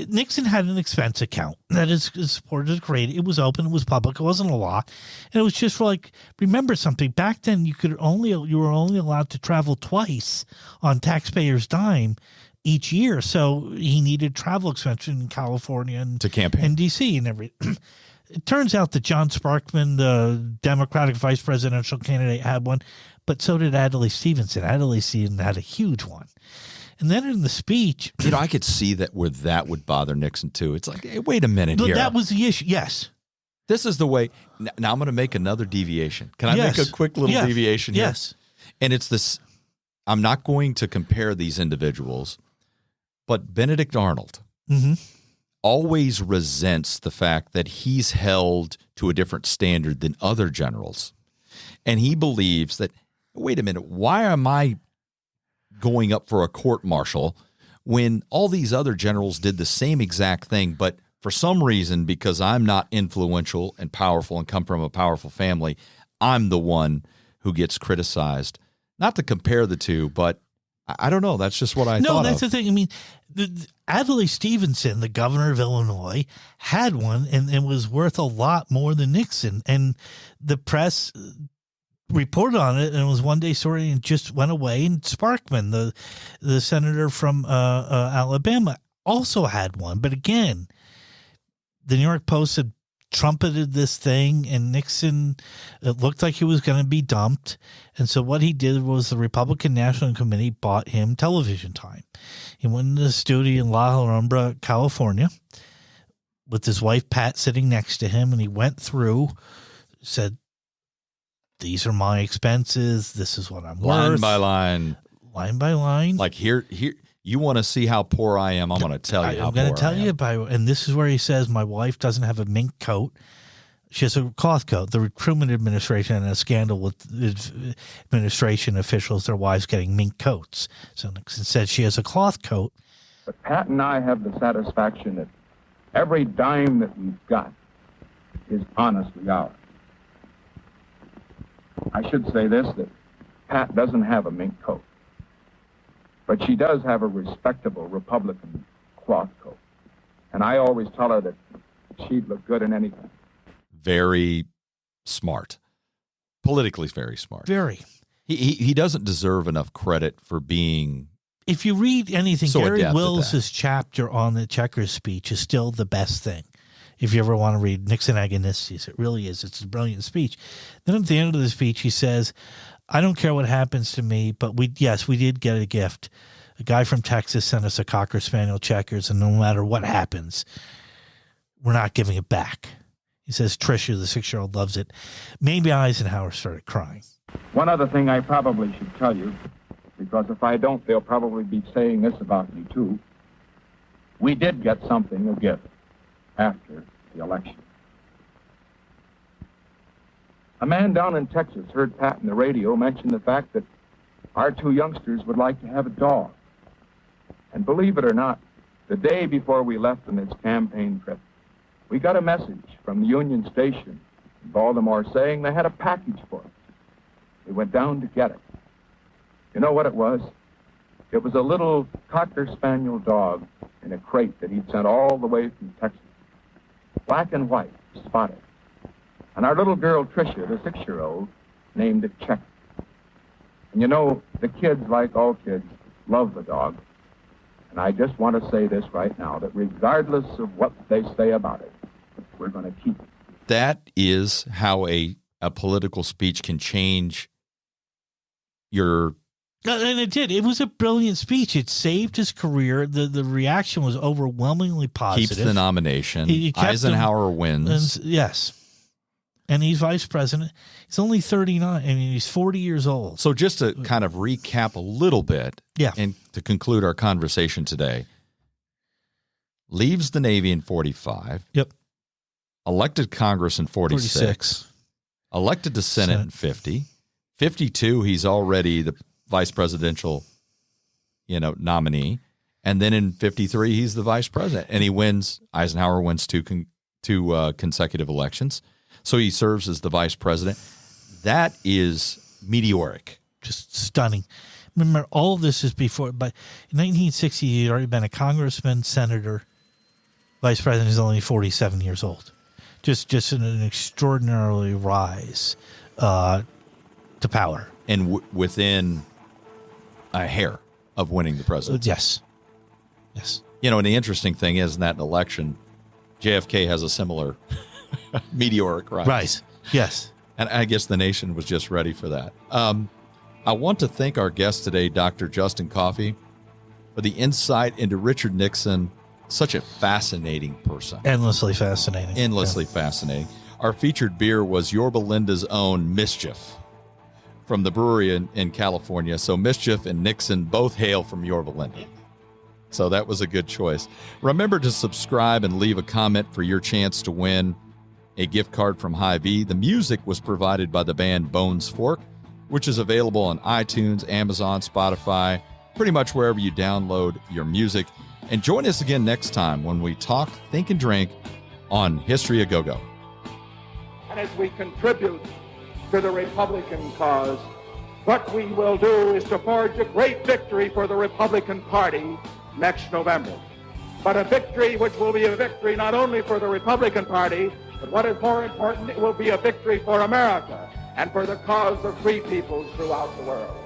Nixon had an expense account that his supporters created. It was open. It was public. It wasn't a law, and it was just for remember something. Back then, you were only allowed to travel twice on taxpayers' dime each year. So he needed travel expenses in California and to campaign and D.C. and everything. It turns out that John Sparkman, the Democratic vice presidential candidate, had one, but so did Adlai Stevenson. Adlai Stevenson had a huge one. And then in the speech... I could see that where that would bother Nixon, too. It's like, hey, wait a minute here. But that was the issue, yes. This is the way... Now I'm going to make another deviation. Can I make a quick little deviation here? Yes. And it's this... I'm not going to compare these individuals, but Benedict Arnold always resents the fact that he's held to a different standard than other generals. And he believes that, wait a minute, why am I going up for a court-martial when all these other generals did the same exact thing, but for some reason, because I'm not influential and powerful and come from a powerful family, I'm the one who gets criticized. Not to compare the two, but I don't know. That's just what I thought of. No, that's the thing. I mean, Adlai Stevenson, the governor of Illinois, had one and was worth a lot more than Nixon. And the press reported on it, and it was one-day story and just went away. And Sparkman, the senator from Alabama, also had one. But again, the New York Post had trumpeted this thing, and Nixon, it looked like he was going to be dumped. And so what he did was the Republican National Committee bought him television time. He went into the studio in La Alhambra, California, with his wife Pat sitting next to him, and he went through, said, these are my expenses, this is what I'm line worth. By line. Line by line. Like here you want to see how poor I am, I'm going to tell you how poor I am. I'm going to tell you and this is where he says, my wife doesn't have a mink coat. She has a cloth coat. The Truman administration had a scandal with administration officials, their wives getting mink coats. So Nixon said she has a cloth coat. But Pat and I have the satisfaction that every dime that we've got is honestly ours. I should say this, that Pat doesn't have a mink coat, but she does have a respectable Republican cloth coat. And I always tell her that she'd look good in anything. Very smart. Politically very smart. Very. He doesn't deserve enough credit for being... If you read anything, so Gary adept at Wills's chapter on the Checkers speech is still the best thing. If you ever want to read Nixon Agonistes, it really is. It's a brilliant speech. Then at the end of the speech, he says, I don't care what happens to me, but we did get a gift. A guy from Texas sent us a Cocker Spaniel Checkers, and no matter what happens, we're not giving it back. He says Tricia, the 6-year-old, loves it. Maybe Eisenhower started crying. One other thing I probably should tell you, because if I don't, they'll probably be saying this about me too. We did get something, a gift, after the election. A man down in Texas heard Pat on the radio mention the fact that our 2 youngsters would like to have a dog. And believe it or not, the day before we left on this campaign trip, we got a message from the Union Station in Baltimore saying they had a package for us. We went down to get it. You know what it was? It was a little Cocker Spaniel dog in a crate that he'd sent all the way from Texas. Black and white, spotted. And our little girl, Tricia, the 6-year-old, named it Checker. And you know, the kids, like all kids, love the dog. And I just want to say this right now, that regardless of what they say about it, we're going to keep it. That is how a political speech can change your... And it did. It was a brilliant speech. It saved his career. The reaction was overwhelmingly positive. Keeps the nomination. He kept Eisenhower wins. Yes. And he's vice president. He's only 39. I mean, he's 40 years old. So just to kind of recap a little bit, yeah, and to conclude our conversation today, leaves the Navy in 45. Yep. Elected Congress in 46. Elected to Senate in 50. 52, he's already the vice presidential, nominee. And then in 53, he's the vice president. And he wins, Eisenhower wins two consecutive elections. So he serves as the vice president. That is meteoric. Just stunning. Remember, all of this is before, but in 1960, he'd already been a congressman, senator, vice president. He's only 47 years old. Just an extraordinarily rise to power. And within a hair of winning the presidency. Yes. And the interesting thing is, in that election, JFK has a similar meteoric rise. Right. Yes. And I guess the nation was just ready for that. I want to thank our guest today, Dr. Justin Coffey, for the insight into Richard Nixon. Such a fascinating person. Endlessly fascinating. Fascinating. Our featured beer was Yorba Linda's own Mischief from the brewery in California. So Mischief and Nixon both hail from Yorba Linda. So that was a good choice. Remember to subscribe and leave a comment for your chance to win a gift card from Hy-Vee. The music was provided by the band Bones Fork, which is available on iTunes, Amazon, Spotify, pretty much wherever you download your music. And join us again next time when we talk, think, and drink on History A Go-Go. And as we contribute to the Republican cause, what we will do is to forge a great victory for the Republican Party next November. But a victory which will be a victory not only for the Republican Party, but what is more important, it will be a victory for America and for the cause of free peoples throughout the world.